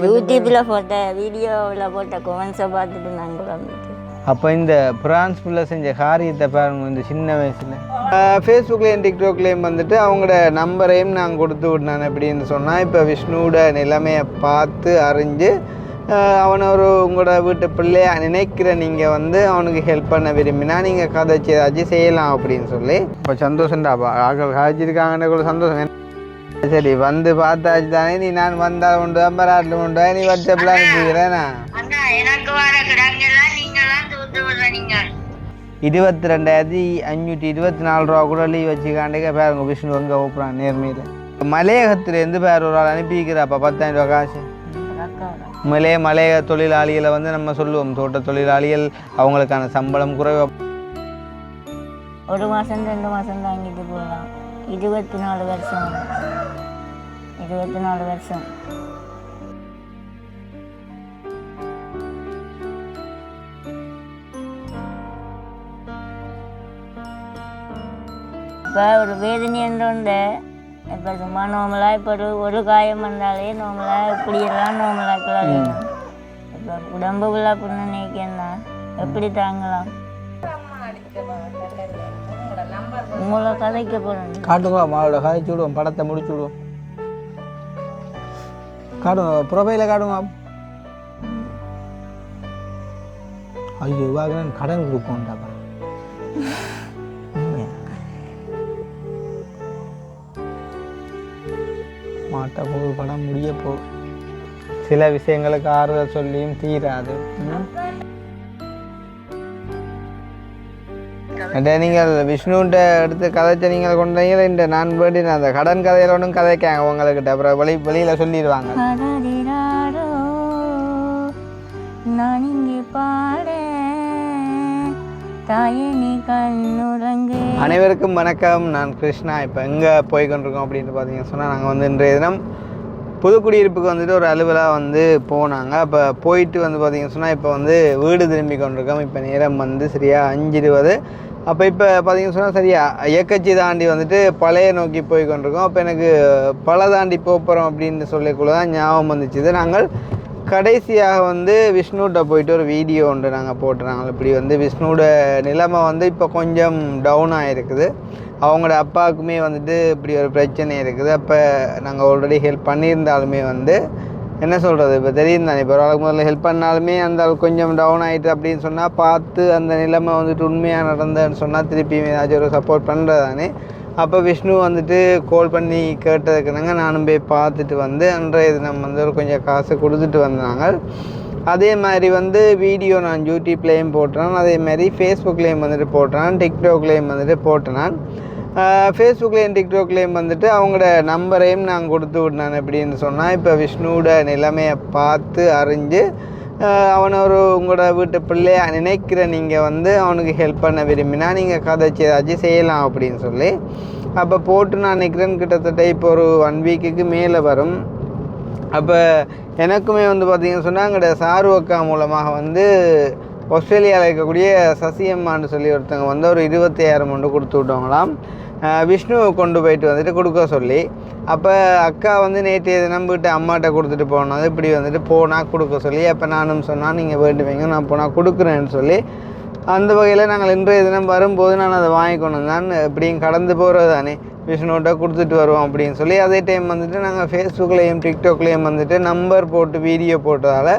யூடியூப்பில் போட்ட வீடியோவில் போட்ட கொமெண்ட்ஸை பார்த்துட்டு நாங்கள் வந்துட்டு அப்போ இந்த பிரான்ஸ் புள்ள செஞ்ச காரியத்தை பாருங்க இந்த சின்ன வயசில் ஃபேஸ்புக்லேயும் டிக்டாக்லேயும் வந்துட்டு அவங்களோட நம்பரையும் நான் கொடுத்து விட்டேன் அப்படின்னு சொன்னால் இப்போ விஷ்ணுவோட நிலைமையை பார்த்து அறிஞ்சு அவனை ஒரு உங்களோட வீட்டு பிள்ளையா நினைக்கிற நீங்கள் வந்து அவனுக்கு ஹெல்ப் பண்ண விரும்பினா நீங்கள் கதைச்சி ஏதாச்சும் செய்யலாம் அப்படின்னு சொல்லி இப்போ சந்தோஷம்டாப்பா காய்ச்சிருக்காங்கன்னு கூட சந்தோஷம். சரி வந்து பார்த்தாச்சு தானே நீ நான் வந்தால் உண்டு அம்பராட்டில் உண்டு நீ வாட்ஸ்அப்பில் அனுப்பிக்கிறேண்ணா 22,524 ரூபா கூட லீவ் வச்சுக்காண்டே பாருங்க விஷ்ணு எங்கே ஓப்புறான் நேர்மையில் மலையகத்துலேருந்து பேர் ஒரு ஆள் அனுப்பிக்கிறாப்பா 10,000 ரூபா காசு. மலைய தொழிலாளிகளை வந்து நம்ம சொல்லுவோம் தோட்ட தொழிலாளிகள் அவங்களுக்கான சம்பளம் குறைவாக 1 மாதம் 2 மாதம் தாங்கிட்டு போகலாம். 24 வருஷம் இப்போ ஒரு வேதனை என்றோண்டு இப்போ சும்மா நோமலாக இப்போ ஒரு காயம் வந்தாலே நோமலாக இப்படியெல்லாம் நோமலாக்கலாம் இப்போ உடம்புக்குள்ளே புண்ணு நினைக்கன்னா எப்படி தாங்கலாம்? உங்களை கதைக்க போகிறோம் காட்டுங்க மாவோட கதைச்சு விடுவோம் படத்தை முடிச்சு விடுவோம் காட்டுங்க ப்ரொஃபைல காட்டுங்க. ஐயோ வாங்கினா கடன் கொடுப்போம்டாப்பா. மாட்டை போது படம் முடிய போகுது. சில விஷயங்களுக்கு ஆறுதல் சொல்லியும் தீராது. நீங்கள் விஷ்ணுன்ட்ட எடுத்து கதைச்ச நீங்கள் கொண்டீங்க இந்த நான் வேண்டி அந்த கடன் கதையில ஒன்றும் கதைக்காங்க உங்கள்கிட்ட அப்புறம் வெளியில் சொல்லிடுவாங்க. நான் இங்கே அனைவருக்கும் வணக்கம். நான் கிருஷ்ணா. இப்போ எங்கே போய்கொண்டிருக்கோம் அப்படின்னு பார்த்தீங்கன்னு சொன்னால் நாங்கள் வந்து இன்றைய தினம் புதுக்குடியிருப்புக்கு வந்துட்டு ஒரு அலுவலாக வந்து போனாங்க. அப்போ போயிட்டு வந்து பார்த்தீங்கன்னு சொன்னால் இப்போ வந்து வீடு திரும்பி கொண்டிருக்கோம். இப்போ நேரம் வந்து சரியாக 5:20. அப்போ இப்போ பார்த்தீங்கன்னு சொன்னால் சரியாக இயக்கச்சி தாண்டி வந்துட்டு பழைய நோக்கி போய் கொண்டிருக்கோம். அப்போ எனக்கு பல தாண்டி போகிறோம் அப்படின்னு சொல்லக்குள்ள தான் ஞாபகம் வந்துச்சு. நாங்கள் கடைசியாக வந்து விஷ்ணுகிட்ட போயிட்டு ஒரு வீடியோ ஒன்று நாங்கள் போட்டுறாங்க. இப்படி வந்து விஷ்ணுவோட நிலைமை வந்து இப்போ கொஞ்சம் டவுன் ஆகிருக்குது. அவங்களோட அப்பாவுக்குமே வந்துட்டு இப்படி ஒரு பிரச்சனை இருக்குது. அப்போ நாங்கள் ஆல்ரெடி ஹெல்ப் பண்ணியிருந்தாலுமே வந்து என்ன சொல்கிறது இப்போ தெரியும் தானே. இப்போ ஒரு முதல்ல ஹெல்ப் பண்ணாலுமே அந்த கொஞ்சம் டவுன் ஆகிட்டு அப்படின்னு சொன்னால் பார்த்து அந்த நிலைமை வந்துட்டு உண்மையாக நடந்ததுன்னு சொன்னால் திருப்பியும் ஏதாச்சும் ஒரு சப்போர்ட் பண்ணுறது தானே. அப்போ விஷ்ணு வந்துட்டு கால் பண்ணி கேட்டதுக்குனாங்க நானும் போய் பார்த்துட்டு வந்து அன்றைய தினம் வந்து ஒரு கொஞ்சம் காசு கொடுத்துட்டு வந்தாங்க. அதே மாதிரி வந்து வீடியோ நான் யூடியூப்லேயும் போட்டேன், அதே மாதிரி ஃபேஸ்புக்லேயும் வந்துட்டு போட்டேன், டிக்டாக்லேயும் வந்துட்டு போட்டேன். ஃபேஸ்புக்லேயும் டிக்டாக்லேயும் வந்துட்டு அவங்களோட நம்பரையும் நான் கொடுத்து விட்டேன் அப்படின்னு சொன்னால் இப்போ விஷ்ணுவோட நிலைமையை பார்த்து அறிஞ்சு அவனை ஒரு உங்களோட வீட்டு பிள்ளையா நினைக்கிற நீங்கள் வந்து அவனுக்கு ஹெல்ப் பண்ண விரும்பினா நீங்கள் கதைச்சி ஏதாச்சும் செய்யலாம் அப்படின்னு சொல்லி அப்போ போட்டு நான் நினைக்கிறேன்னு கிட்டத்தட்ட இப்போ ஒரு 1 வீக்குக்கு மேலே வரும். அப்போ எனக்குமே வந்து பார்த்திங்கன்னு சொன்னால் எங்களோட சாருவக்கா மூலமாக வந்து ஆஸ்திரேலியாவில் இருக்கக்கூடிய சசியம்மான்னு சொல்லி ஒருத்தவங்க வந்து ஒரு 25,000 கொடுத்து விட்டவங்களாம் விஷ்ணுவை கொண்டு போயிட்டு வந்துட்டு கொடுக்க சொல்லி. அப்போ அக்கா வந்து நேற்றைய தினம் வீட்டு அம்மாட்ட கொடுத்துட்டு போனது இப்படி வந்துட்டு போனால் கொடுக்க சொல்லி. அப்போ நானும் சொன்னால் நீங்கள் வேண்டுவீங்க நான் போனால் கொடுக்குறேன்னு சொல்லி அந்த வகையில் நாங்கள் இன்றைய தினம் வரும்போது நான் அதை வாங்கி கொண்டு வந்தான். இப்படியும் கடந்து போகிறது தானே விஷ்ணுகிட்ட கொடுத்துட்டு வருவோம் அப்படின்னு சொல்லி அதே டைம் வந்துட்டு நாங்கள் ஃபேஸ்புக்லேயும் டிக்டாக்லேயும் வந்துட்டு நம்பர் போட்டு வீடியோ போட்டதால்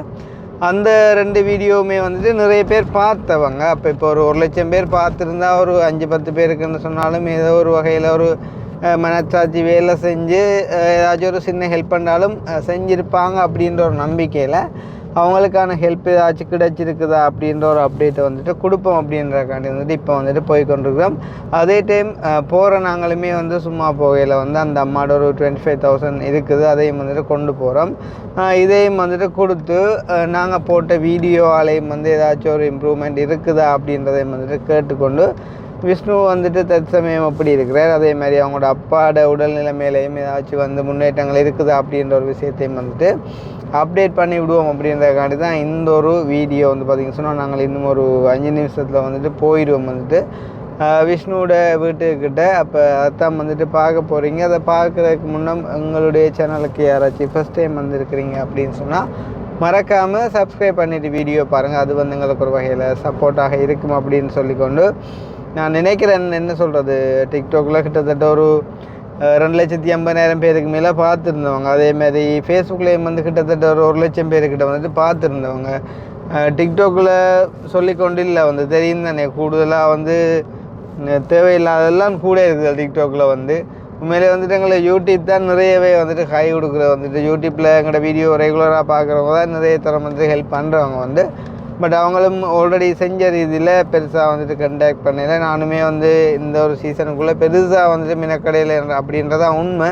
அந்த 2 வீடியோவுமே வந்துட்டு நிறைய பேர் பார்த்தவங்க. அப்போ இப்போ ஒரு 1,00,000 பேர் பார்த்துருந்தா ஒரு 5-10 பேருக்குன்னு சொன்னாலும் ஏதோ ஒரு வகையில் ஒரு மனச்சாட்சி வேலை செஞ்சு ஏதாச்சும் ஒரு சின்ன ஹெல்ப் பண்ணாலும் செஞ்சுருப்பாங்க அப்படின்ற ஒரு நம்பிக்கையில் அவங்களுக்கான ஹெல்ப் ஏதாச்சும் கிடைச்சிருக்குதா அப்படின்ற ஒரு அப்டேட்டை வந்துட்டு கொடுப்போம் அப்படின்றக்காண்டி வந்துட்டு இப்போ வந்துட்டு போய்கொண்டிருக்கிறோம். அதே டைம் போகிற நாங்களுமே வந்து சும்மா போகையில் வந்து அந்த அம்மாவோட ஒரு 25,000 இருக்குது, அதையும் வந்துட்டு கொண்டு போகிறோம். இதையும் வந்துட்டு கொடுத்து நாங்கள் போட்ட வீடியோவாலையும் வந்து ஏதாச்சும் ஒரு இம்ப்ரூவ்மெண்ட் இருக்குதா அப்படின்றதையும் வந்துட்டு கேட்டுக்கொண்டு விஷ்ணு வந்துட்டு தற்சமயம் அப்படி இருக்கிறார். அதே மாதிரி அவங்களோட அப்பாவோட உடல்நிலை மேலேயும் ஏதாச்சும் வந்து முன்னேற்றங்கள் இருக்குதா அப்படின்ற ஒரு விஷயத்தையும் வந்துட்டு அப்டேட் பண்ணி விடுவோம் அப்படின்றதுக்காண்டி தான் இந்த ஒரு வீடியோ வந்து பார்த்திங்கன்னு சொன்னால் நாங்கள் இன்னும் ஒரு 5 நிமிஷத்தில் வந்துட்டு போயிடுவோம் வந்துட்டு விஷ்ணுவோட வீட்டுக்கிட்ட. அப்போ அதான் வந்துட்டு பார்க்க போகிறீங்க. அதை பார்க்குறதுக்கு முன்னே எங்களுடைய சேனலுக்கு யாராச்சும் ஃபஸ்ட் டைம் வந்திருக்கிறீங்க அப்படின்னு சொன்னால் மறக்காமல் சப்ஸ்கிரைப் பண்ணிவிட்டு வீடியோ பாருங்கள். அது வந்து எங்களுக்கு ஒரு வகையில் சப்போர்ட்டாக இருக்கும் அப்படின்னு சொல்லிக்கொண்டு நான் நினைக்கிறேன். என்ன சொல்கிறது, டிக்டாக்கில் கிட்டத்தட்ட ஒரு 2,50,000 பேருக்கு மேலே பார்த்துருந்தவங்க. அதேமாதிரி ஃபேஸ்புக்லேயும் வந்து கிட்டத்தட்ட ஒரு 1,00,000 பேருக்கிட்ட வந்துட்டு பார்த்துருந்தவங்க. டிக்டாக்கில் சொல்லிக்கொண்டு இல்லை வந்து தெரியும் தானே, கூடுதலாக வந்து தேவையில்லாதெல்லாம் கூட இருக்குது டிக்டாக்கில் வந்து. உண்மையிலே வந்துட்டு எங்களை யூடியூப் தான் நிறையவே வந்துட்டு கை கொடுக்குறது. வந்துட்டு யூடியூப்பில் எங்களோட வீடியோ ரெகுலராக பார்க்குறவங்க தான் நிறைய தரம் வந்து ஹெல்ப் பண்ணுறவங்க வந்து. பட் அவங்களும் ஆல்ரெடி செஞ்ச ரீதியில் பெருசாக வந்துட்டு கண்டாக்ட் பண்ணல. நானுமே வந்து இந்த ஒரு சீசனுக்குள்ளே பெருசாக வந்துட்டு மினக்கடையில் அப்படின்றதான் உண்மை.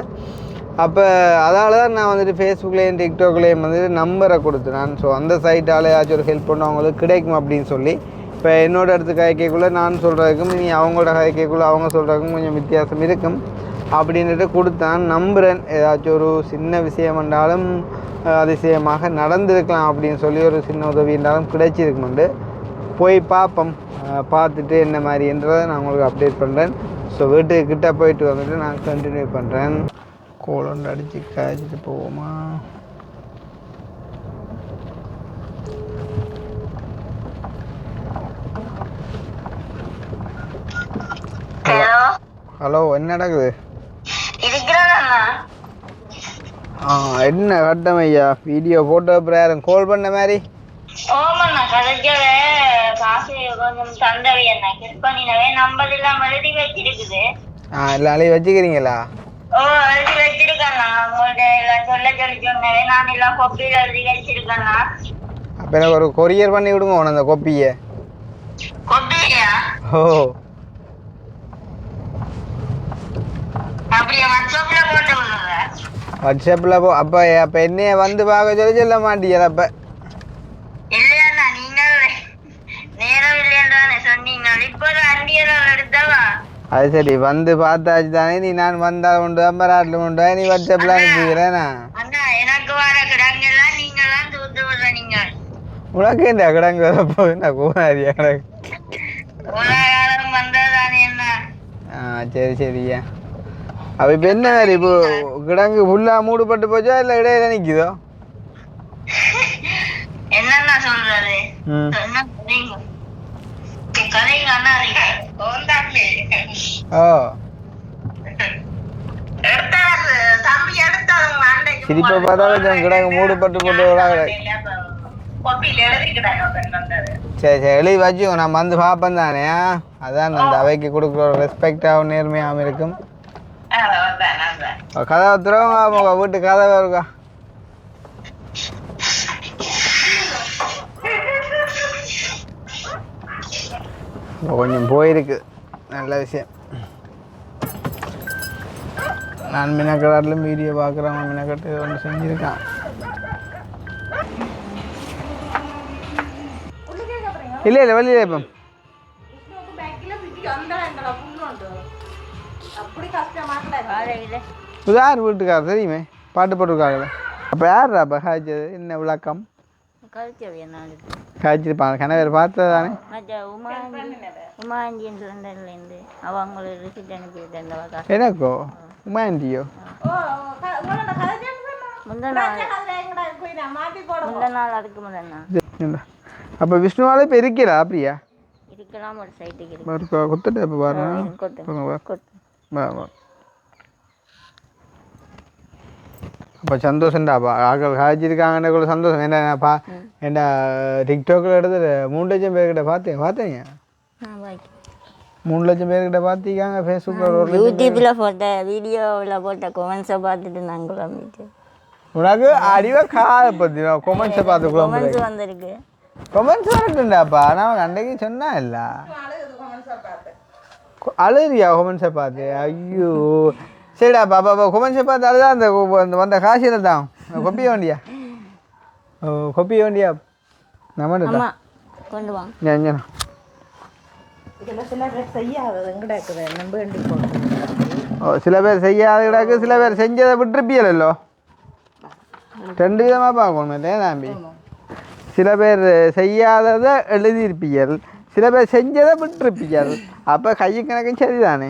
அப்போ அதால் தான் நான் வந்துட்டு ஃபேஸ்புக்லேயும் டிக்டாக்லேயும் வந்துட்டு நம்பரை கொடுத்தேன். ஸோ அந்த சைட்டால் ஏதாச்சும் ஒரு ஹெல்ப் பண்ண அவங்களுக்கு கிடைக்கும் அப்படின்னு சொல்லி இப்போ என்னோட இடத்து காய்க்கைக்குள்ளே நான் சொல்கிறதுக்கும் நீ அவங்களோட காய்க்கைக்குள்ளே அவங்க சொல்கிறதுக்கும் கொஞ்சம் வித்தியாசம் இருக்கும் அப்படின்ட்டு கொடுத்தான். நம்புகிறேன் ஏதாச்சும் ஒரு சின்ன விஷயம் என்றாலும் அதிசயமாக நடந்திருக்கலாம் அப்படின்னு சொல்லி ஒரு சின்ன உதவி என்றாலும் கிடைச்சிருக்குமெண்டு போய் பார்ப்போம். பார்த்துட்டு என்ன மாதிரின்றதை நான் உங்களுக்கு அப்டேட் பண்ணுறேன். ஸோ வீட்டுக்கிட்ட போயிட்டு வந்துட்டு நான் கண்டினியூ பண்ணுறேன். கோலண்டு அடித்து காய்ச்சிட்டு போவோமா? ஹலோ, என்ன நடக்குது? என்ன கட்டம் ஐயா, வீடியோ போட்டோ அப்புறம் கால் பண்ண மாதிரி? ஓமண்ணா கதைக்கவே காசு கொஞ்சம் தந்தவை என்ன கிளிக் பண்ணினவே நம்பர் எல்லாம் எழுதி வச்சிருக்குது. எல்லாம் எழுதி வச்சுக்கிறீங்களா? ஓ, எழுதி வச்சிருக்கேண்ணா. உங்கள்ட்ட எல்லாம் சொல்ல சொல்லி சொன்னவே நான் எல்லாம் கொப்பியில் எழுதி வச்சிருக்கேண்ணா. அப்போ எனக்கு ஒரு கொரியர் பண்ணி விடுங்க உன அந்த கொப்பியை. கொப்பியா? ஓ, அப்படியே வாட்ஸ்அப்பில் போட்டு விடுங்க. வாட்ஸ்அப்பில் அப்போ அப்போ என்னைய வந்து பார்க்க சொல்லி சொல்ல மாட்டீங்களா? அப்போ இல்லையாண்ணா, நீங்கள் நேரம் இல்லையான்னு சொன்னீங்க. இப்போ ஒரு அண்டியெல்லாம் எடுத்தவா? அது சரி, வந்து பார்த்தாச்சு தானே. நீ நான் வந்தால் உண்டு அம்பராட்டில் உண்டு, நீ வாட்ஸ்அப்பில் அனுப்பிக்கிறேண்ணா. அண்ணா, எனக்கு வர கிடங்கெல்லாம் நீங்களாம் தூத்து விடுற. நீங்கள் உனக்கு இந்த கிடங்கு வரப்போ நான் கூடாதியா கிடங்கு உலகாலம் வந்ததானே என்ன? சரி சரியா. அப்போ இப்போ என்ன வேறு, இப்போ கிடங்கு ஃபுல்லாக மூடுபட்டு போச்சா இல்லை இடையில நிற்குதோ? என்னன்னா சொல்றது? ஓ, சிரிப்பை பார்த்தா கொஞ்சம் கிடங்கு மூடுபட்டு போட்டு சரி சரி எழுதி வச்சு நான் வந்து பார்ப்பேன் தானே. அதான் அந்த அவைக்கு கொடுக்குற ஒரு ரெஸ்பெக்டாகவும் நேர்மையாகவும் இருக்கும். கதவை திறவங்க, வீட்டு கதவை இருக்கா? கொஞ்சம் போயிருக்கு, நல்ல விஷயம். நான் மினக்கடாட்டிலும் வீடியோ பார்க்குறேன். மினக்கட்டு ஒன்று செஞ்சுருக்கான். இல்லை இல்லை வெளியில் இப்போ யார் வீட்டுக்காரர் தெரியுமே, பாட்டு போட்டிருக்காங்க. அப்போ யார் அப்போ காய்ச்சது? என்ன விளக்கம்? காய்ச்சிருப்பாங்க, கணவர் பார்த்தது தானே. எனக்கோ உமாண்டியோ? அப்போ விஷ்ணுவாலே இப்போ இருக்கிறா? அப்படியா? கொத்துட்டு இப்போ பாருங்க. அப்போ சந்தோஷம்டாப்பா, ஆக்கள் காய்ச்சிருக்காங்கன்னு கூட சந்தோஷம். என்னப்பா என்ன டிக்டாக்கில் எடுத்து 3,00,000 பேர்கிட்ட பார்த்தீங்க? 3,00,000 பேர்கிட்ட பார்த்திருக்காங்க. ஃபேஸ்புக்கில் யூடியூப்பில் போட்ட வீடியோவில் போட்ட கொமெண்ட்ஸை பார்த்துட்டு நாங்கள் உனக்கு அடிவா காலை பற்றி கொமெண்ட்ஸை பார்த்து கொமெண்ட்ஸ் வந்திருக்கு. கொமெண்ட்ஸ் வரட்டுண்டாப்பா, நான் அன்றைக்கு சொன்னா இல்லை அழுறியா கொமெண்ட்ஸை பார்த்து? ஐயோ சரிடா பாப்பா, கொமெண்ட்ஸை பார்த்து அதுதான் அந்த வந்த காசியில் தான் கொப்பிய வேண்டியா? ஓ, கொப்பிய வேண்டியா? நம்ம கொண்டு வாங்க. ஓ, சில பேர் செய்யாத கிடக்கு, சில பேர் செஞ்சதை விட்டுருப்பியலோ. 2 விதமாக பார்க்கணும் தம்பி. சில பேர் செய்யாததை எழுதியிருப்பியல், சில பேர் செஞ்சதை விட்டுருப்பீங்க அப்போ கையை கணக்கும் சரிதானே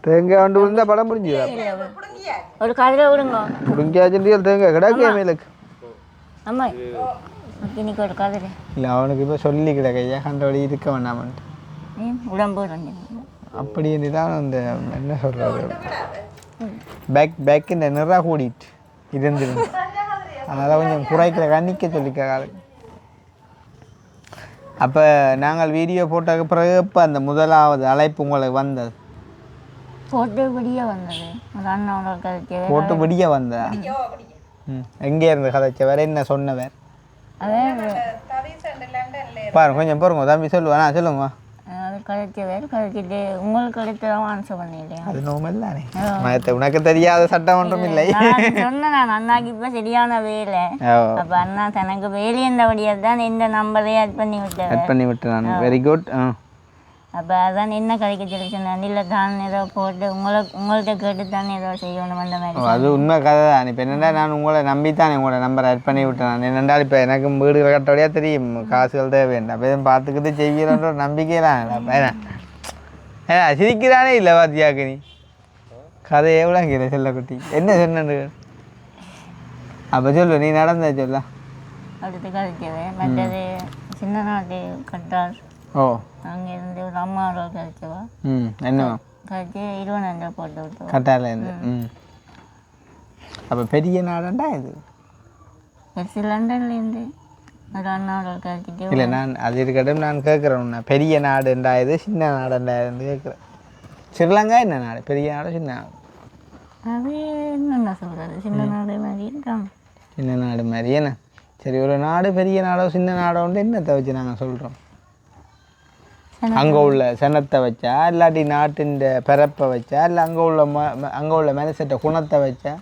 தேங்காய் கொண்டு விழுந்தா படம் முடிஞ்சுதா ஒரு கதிரை விடுங்க முடிஞ்சாச்சுட்டு தேங்காய் கிடக்கு மேலுக்கு அம்மா இன்னைக்கு ஒரு கதிரை இல்லை அவனுக்கு இப்போ சொல்லி கிடக்கையா கண்டபடி இருக்க வேண்டாமன்ட்டு உடம்பு அப்படி தான் அந்த என்ன சொல்கிறது பேக் இந்த நிறா கூடிட்டு இருந்துருந்து அதனால் கொஞ்சம் குறைக்கிற கண்ணிக்க சொல்லிக்கிறாரு. அப்போ நாங்கள் வீடியோ போட்டதுக்கு பிறகு இப்போ அந்த முதலாவது அழைப்பு உங்களுக்கு வந்தது போட்டுபடியே வந்தது ஒரு அண்ணாவோட கதைச்சு போட்டுபடியே வந்ததா? எங்கே இருந்து கதைச்ச வேற என்ன சொன்னவர் பாருங்க கொஞ்சம் பாருங்க தம்பி சொல்லுவேன் சொல்லுங்க அது கதைச்சவர் கதைச்சிட்டு உங்களுக்கு கிடைத்ததான் ஆன்சர் பண்ணிடலையா அது நோமல் தானே உனக்கு தெரியாத சட்டம் ஒன்றும் இல்லை சொன்னேன் நான் அண்ணாக்கு இப்போ சரியான வேலை அப்போ அண்ணா தனக்கு வேலை இருந்தபடியாக தான் இந்த நம்பரையே ஆட் பண்ணி விட்டேன் நான் வெரி குட் அப்போ அதான் என்ன கதைக்க சொல்லி சொன்னேன் இல்லை தான் ஏதோ போட்டு உங்கள்கிட்ட கேட்டு தானே ஏதோ செய்யணும் அந்த மாதிரி அது உண்மை கதை தான். இப்போ என்னென்னா நான் உங்களை நம்பித்தானே உங்களோட நம்பரை ஆட் பண்ணி விட்டேன் நான் என்னென்றால் இப்போ எனக்கு வீடு கட்டோடையாக தெரியும் காசுகள் தேவை வேண்டாம் அப்போ எதுவும் பார்த்துக்கிட்டு செய்கிறோன்ற ஒரு நம்பிக்கையெல்லாம் ஏன்னா ஏன்னா சிரிக்கிறானே இல்லை வாத்தியாக்கு நீ கதை எவ்வளோ கீழே செல்லக்குட்டி என்ன சொன்னு அப்போ சொல்லு நீ நடந்த சொல்ல அடுத்து கதைச்சது மற்றது சின்ன நாட்டு கட்டார் ஓ அங்கேருந்து ஒரு அம்மாவோட கழிச்சவா என்ன கழிச்சு 20,000 போட்டு விட்டு கட்டாலேருந்து அப்போ பெரிய நாடண்டா இது பெருசு லண்டன்லேருந்து ஒரு அண்ணாவோட கழிச்சிட்டு இல்லை நான் அது இருக்கட்டும் நான் கேட்குறேன் பெரிய நாடுண்டா இது சின்ன நாடுண்டா இருந்து கேட்குறேன் ஸ்ரீலங்கா என்ன நாடு பெரிய நாடு சின்ன நாடு அது என்னென்ன சொல்கிறது சின்ன நாடு மாதிரி இருக்காங்க சின்ன நாடு மாதிரி என்ன சரி ஒரு நாடு பெரிய நாடோ சின்ன நாடோன்ட்டு என்னத்தை வச்சு நாங்கள் சொல்கிறோம் அங்கே உள்ள சனத்தை வச்சா இல்லாட்டி நாட்டின் பிறப்பை வச்சா இல்லை அங்கே உள்ள மனுஷட்ட குணத்தை வச்சா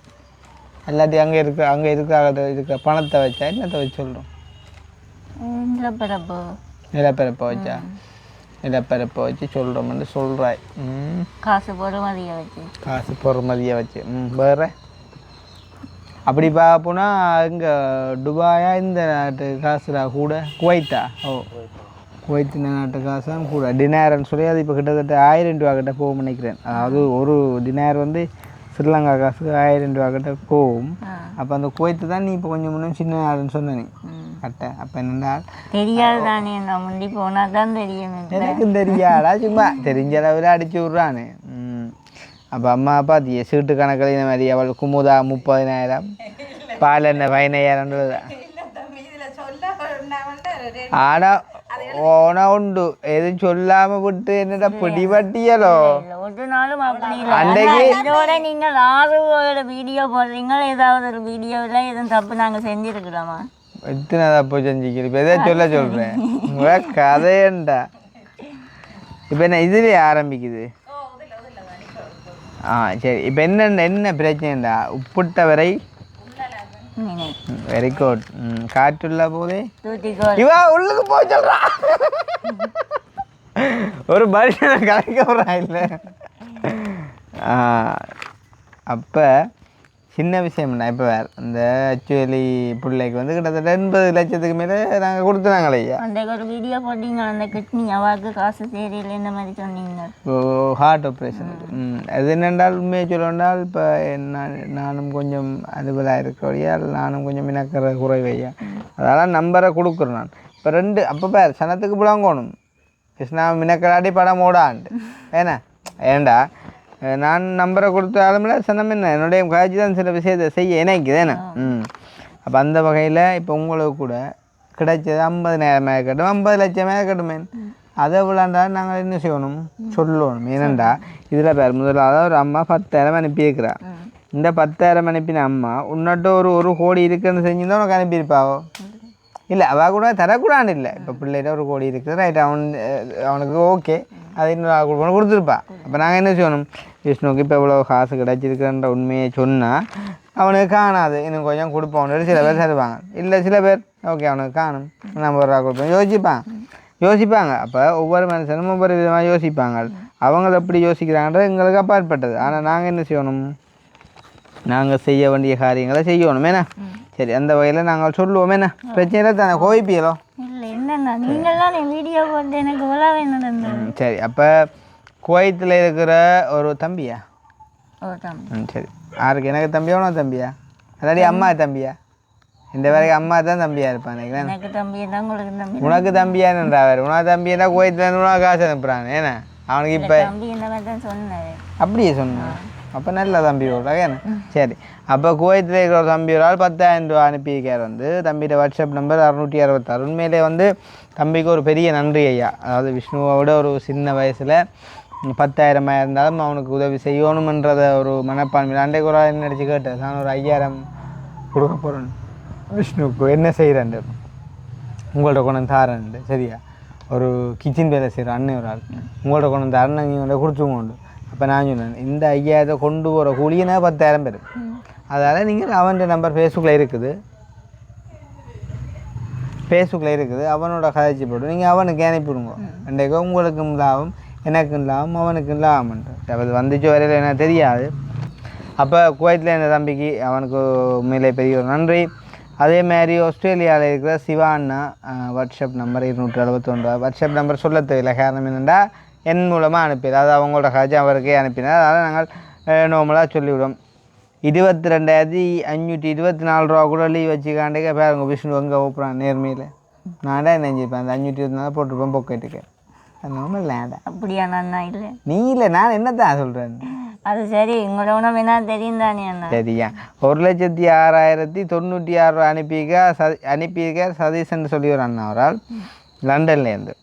இல்லாட்டி அங்கே இருக்கிற பணத்தை வச்சா என்னத்தை வச்சு சொல்கிறோம் நிலப்பரப்பை வச்சா நிலப்பரப்பை வச்சு சொல்கிறோம்னு சொல்கிறாய் காசு பொறுமதியை வச்சு வேறு அப்படி பார்ப்போனா இங்கே துபாயா இந்த நாட்டு காசுடா கூட குவைத்தா குவைத்து நாட்டு காசு தான் கூட டினார்னு சொல்லி அது இப்போ கிட்டத்தட்ட 1000 ரூபா கிட்ட போகும் நினைக்கிறேன். அதாவது ஒரு டினார் வந்து ஸ்ரீலங்கா காசு 1000 ரூபா கிட்ட போகும். அப்போ அந்த குவைத்து தான் நீ இப்போ கொஞ்சம் முன்னே சின்ன நாடுன்னு சொன்ன நீ கட்ட அப்போ என்னென்னா தெரியாது தானே நான் முந்தி போனால் தான் தெரியும் எனக்கும் தெரியாடா சும்மா தெரிஞ்ச அளவில் அடிச்சு விட்றானே. அப்போ அம்மா அப்பா சீட்டு கணக்கில் இந்த மாதிரி அவள் குமுதா 30,000 பால் என்ன 15,000 ஆனால் ஓனா உண்டு எதுவும் சொல்லாம விட்டு என்னடா பிடிபட்டியலோ ஒரு நாளும் அப்படி நீங்கள் 6 வீடியோ போடுறீங்க ஏதாவது ஒரு வீடியோவில் எதுவும் தப்பு நாங்கள் செஞ்சுருக்கிறோமா எத்தனை தப்பு செஞ்சுக்கிறேன் இப்போ எதாவது சொல்கிறேன் உங்கள கதையண்டா இப்போ என்ன இதுலேயே ஆரம்பிக்குது. சரி இப்போ என்ன பிரச்சனைடா உப்புட்ட வரை வெரி குட் காற்றுள்ள போதே இவா உள்ளுக்கு போய் சொல்றா ஒரு மனுஷனை கலைக்க போறான் இல்லை. அப்போ சின்ன விஷயம்ண்ணா இப்போ வேறு இந்த ஆக்சுவலி பிள்ளைக்கு வந்து கிட்டத்தட்ட 80 லட்சத்துக்கு மேலே நாங்கள் கொடுத்துனாங்களே ஐயா. அந்த ஒரு வீடியோ போட்டிங்க அந்த கிட்னி அவாவுக்கு காசு சரியில்லை இந்த மாதிரி சொன்னீங்க. ஹார்ட் ஆப்ரேஷன் அது என்னென்றால் உண்மையை சொல்லண்டால் இப்போ நானும் கொஞ்சம் அலுவலாக இருக்கிறபடியால் நானும் கொஞ்சம் மினக்கிற குறைவையா அதெல்லாம் நம்பரை கொடுக்குறேன் நான் இப்போ 2 அப்போ பேர் சனத்துக்கு புலங்கோணும் கிருஷ்ணா மினக்கடாடி படம் ஓடான்ட்டு ஏண்டா நான் நம்பரை கொடுத்தாலும்ல சனம் என்ன என்னுடைய காய்ச்சி தான் சில விஷயத்தை செய்ய இணைக்குது அப்போ அந்த வகையில் இப்போ உங்களுக்கு கூட கிடைச்சது 50,000 இருக்கட்டும் 50 லட்சம் இருக்கட்டுமே அதை விளாண்டா நாங்கள் என்ன செய்யணும் சொல்லணும். ஏனண்டா இதில் பேர் முதலாவது ஒரு அம்மா 10,000 அனுப்பியிருக்கிறா. இந்த 10,000 அனுப்பின அம்மா உன்னட்ட ஒரு கோடி இருக்குன்னு செஞ்சுருந்தா உனக்கு அனுப்பியிருப்பாவோ இல்லை அவள் கூட தரக்கூடாது இல்லை. இப்போ பிள்ளைகிட்ட 1 கோடி இருக்குது ரைட் அவனுக்கு ஓகே அது இன்னொரு கொடுத்துருப்பா. அப்போ நாங்கள் என்ன செய்யணும் விஷ்ணுக்கு இப்போ இவ்வளோ காசு கிடச்சிருக்குன்ற உண்மையை சொன்னால் அவனுக்கு காணாது இன்னும் கொஞ்சம் கொடுப்போன்னு சில பேர் தருவாங்க. இல்லை சில பேர் ஓகே அவனுக்கு காணும் நம்ம 1 ரூபா கொடுப்போம் யோசிப்பாங்க. அப்போ ஒவ்வொரு மனுஷனும் ஒவ்வொரு விதமாக யோசிப்பாங்க. அவங்க எப்படி யோசிக்கிறாங்கன்றது எங்களுக்கு அப்பாற்பட்டது. ஆனால் நாங்கள் என்ன செய்யணும் நாங்கள் செய்ய வேண்டிய காரியங்களை செய்யணும் என்ன. சரி, அந்த வகையில் நாங்கள் சொல்லுவோம் என்ன, பிரச்சனை இல்லை தானே, கோவிப்பியலோ இல்லை என்னண்ணா நீங்கள்லாம் என் வீடியோ போட்டு எனக்கு விழாவே நடந்தது. சரி, அப்போ குவைத்தில் இருக்கிற ஒரு தம்பியா? ஒரு தம்பி. சரி, யாருக்கு? எனக்கு தம்பியா உனக்கு தம்பியா? அல்லாடி அம்மா தம்பியா? இந்த வரைக்கும் அம்மா தான் தம்பியாக இருப்பான். எனக்கு தம்பி தான், உங்களுக்கு தம்பி. உனக்கு தம்பியானுன்றா வேறு, உனக்கு தம்பியா குவைத்தில் உனக்கு காசு அனுப்புகிறான் ஏன்னா அவனுக்கு இப்போ தம்பி இந்த மாதிரி தான் சொன்னேன். அப்படியே சொன்னான். அப்போ நல்ல தம்பி விட்றாங்க என்ன. சரி, அப்போ குவைத்தில் இருக்கிற ஒரு தம்பி ஒரு ஆள் 10,000 ரூபா அனுப்பியிருக்கார். வந்து தம்பியோட வாட்ஸ்அப் நம்பர் 666. உண்மையிலே வந்து தம்பிக்கு ஒரு பெரிய நன்றி ஐயா. அதாவது விஷ்ணுவோட ஒரு சின்ன வயசில் 10,000 இருந்தாலும் அவனுக்கு உதவி செய்யணுமன்றத ஒரு மனப்பான்மை. அன்றைக்கு ஒரு ஆள் நினச்சி கேட்டேன், நான் ஒரு 5,000 கொடுக்க போகிறேன் விஷ்ணுவுக்கு, என்ன செய்கிறேன் உங்கள்கிட்ட கொண்டு தாரேன்ட்டு. சரியா, ஒரு கிச்சன் வேலை செய்கிற அண்ணன் ஒரு ஆள் உங்கள்கிட்ட கொண்டு தாரேன், நீங்கள் கொடுத்துக்கோண்டு. அப்போ நான் சொன்னேன், இந்த 5,000 கொண்டு போகிற கூலினா 10,000 பேர். அதனால் நீங்கள் அவன் நம்பர் ஃபேஸ்புக்கில் இருக்குது, அவனோட கதைச்சி போட்டு நீங்கள் அவனுக்கு அனுப்பிவிடுங்க. அன்றைக்கு உங்களுக்கும் லாபம், எனக்கும் லாபம், அவனுக்கும் லாபம்ன்ற அது வந்துச்சு வரையில் எனக்கு தெரியாது. அப்போ குவைத்தில் இந்த தம்பிக்கு அவனுக்கு உண்மையிலே பெரிய ஒரு நன்றி. அதே மாதிரி ஆஸ்திரேலியாவில் இருக்கிற சிவா அண்ணா வாட்ஸ்அப் நம்பர் 261. வாட்ஸ்அப் நம்பர் சொல்ல தெரியல, காரணம் என்னென்னா என் மூலமாக அனுப்பிடு, அதாவது அவங்களோட காட்சி அவருக்கே அனுப்பினார். அதனால் நாங்கள் நார்மலாக சொல்லிவிடுவோம். 22,524 ரூபா கூட லீவ் வச்சுக்காண்டே பாருங்க விஷ்ணு எங்கே ஓப்புறான் நேர்மையில். நான் தான் நினைஞ்சிருப்பேன் அந்த 524 போட்டிருப்பேன் பொக்கெட்டுக்கு. அது நார்மல் லேண்டா. அப்படியா? அண்ணா இல்லை நீ இல்லை, நான் என்னத்தான் சொல்கிறேன். அது சரி, உங்களோட உணவு என்ன தெரியும் தானே அண்ணா. சரியா, 1,06,096 ரூபா அனுப்பியிருக்கார் சதீஷன் சொல்லி ஒரு அண்ணா ஒரு ஆள் லண்டன்லேருந்து.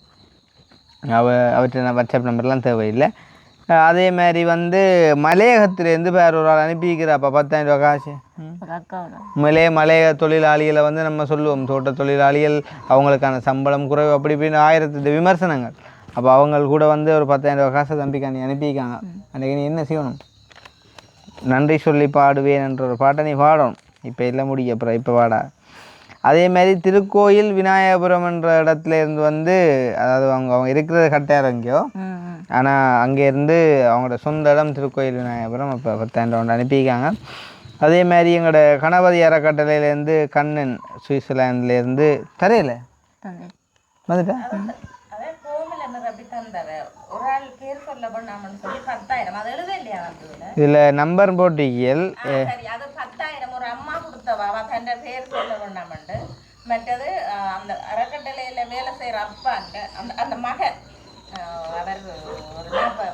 அவற்றை வாட்ஸ்அப் நம்பர்லாம் தேவையில்லை. அதே மாதிரி வந்து மலையகத்துலேருந்து வேறு ஒரு ஆள் அனுப்பியிருக்கிறப்ப 10,000 ரூபா காசு. மலையக தொழிலாளிகளை வந்து நம்ம சொல்லுவோம், தோட்ட தொழிலாளிகள் அவங்களுக்கான சம்பளம் குறைவு அப்படி இப்படின்னு 1000 விமர்சனங்கள். அப்போ அவங்க கூட வந்து ஒரு 10,000 ரூபா காசை தம்பிக்காண்டி அனுப்பியிருக்காங்க. அன்றைக்கி நீ என்ன செய்யணும், நன்றி சொல்லி பாடுவேன் என்ற ஒரு பாட்டை நீ பாடணும். இப்போ இல்லை முடிய அப்புறம் இப்போ பாடா. அதே மாதிரி திருக்கோயில் விநாயகபுரம் என்ற இடத்துல இருந்து வந்து, அதாவது அவங்க இருக்கிறது கட்டாரங்கோ, ஆனால் அங்கேருந்து அவங்களோட சொந்த இடம் திருக்கோயில் விநாயகபுரம். அப்போ 10,000 ரூபா அனுப்பியிருக்காங்க. அதே மாதிரி எங்களோட கணபதி அறக்கட்டளையிலேருந்து கண்ணன் சுவிட்சர்லாண்ட்லேருந்து தரையில் வந்துட்டேன். இதில் நம்பர் போட்டிகள் மற்றது அந்த அறக்கட்டளையில் வேலை செய்கிற அப்பா அந்த மகன் அவர்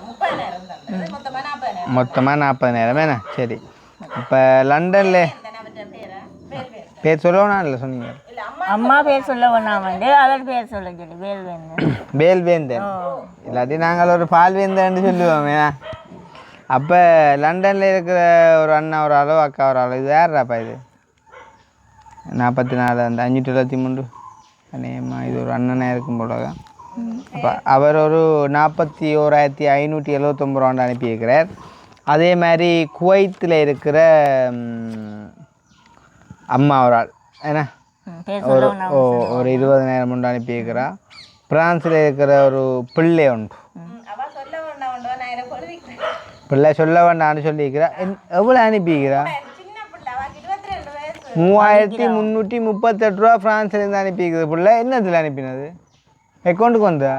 30,000 மொத்தமாக 40,000 என்ன. சரி, இப்போ லண்டனில் பேர் சொல்லணும் இல்லை சொன்னீங்க, அம்மா பேர் சொல்ல வேணாம், அவர் பேர் சொல்ல சொல்லி வேல்வேந்தன் இல்லாட்டி நாங்கள் ஒரு பால்வேந்தன்னு சொல்லுவோமே. அப்போ லண்டனில் இருக்கிற ஒரு அண்ணா ஒரு ஆளோ அக்கா ஒரு ஆளோ, இது யாருப்பா? இது 44 அந்த 573 அநேகமா இது ஒரு அண்ணனாக இருக்கும் போல. அப்போ அவர் ஒரு 41,579 ரூபா அனுப்பியிருக்கிறார். அதே மாதிரி குவைத்தில் இருக்கிற அம்மா ஒரு ஆள் என்ன ஒரு 20,000 உண்டு அனுப்பியிருக்கிறா. பிரான்ஸில் இருக்கிற ஒரு பிள்ளை உண்டு, பிள்ளை சொல்ல வேண்டாம்னு சொல்லியிருக்கிறா. எவ்வளோ அனுப்பியிருக்கிறா? 3,338 ரூபா ஃப்ரான்ஸ்லேருந்து அனுப்பியிருக்குது. பிள்ளை என்னத்தில் அனுப்பினது? அக்கௌண்ட்டுக்கு வந்தா?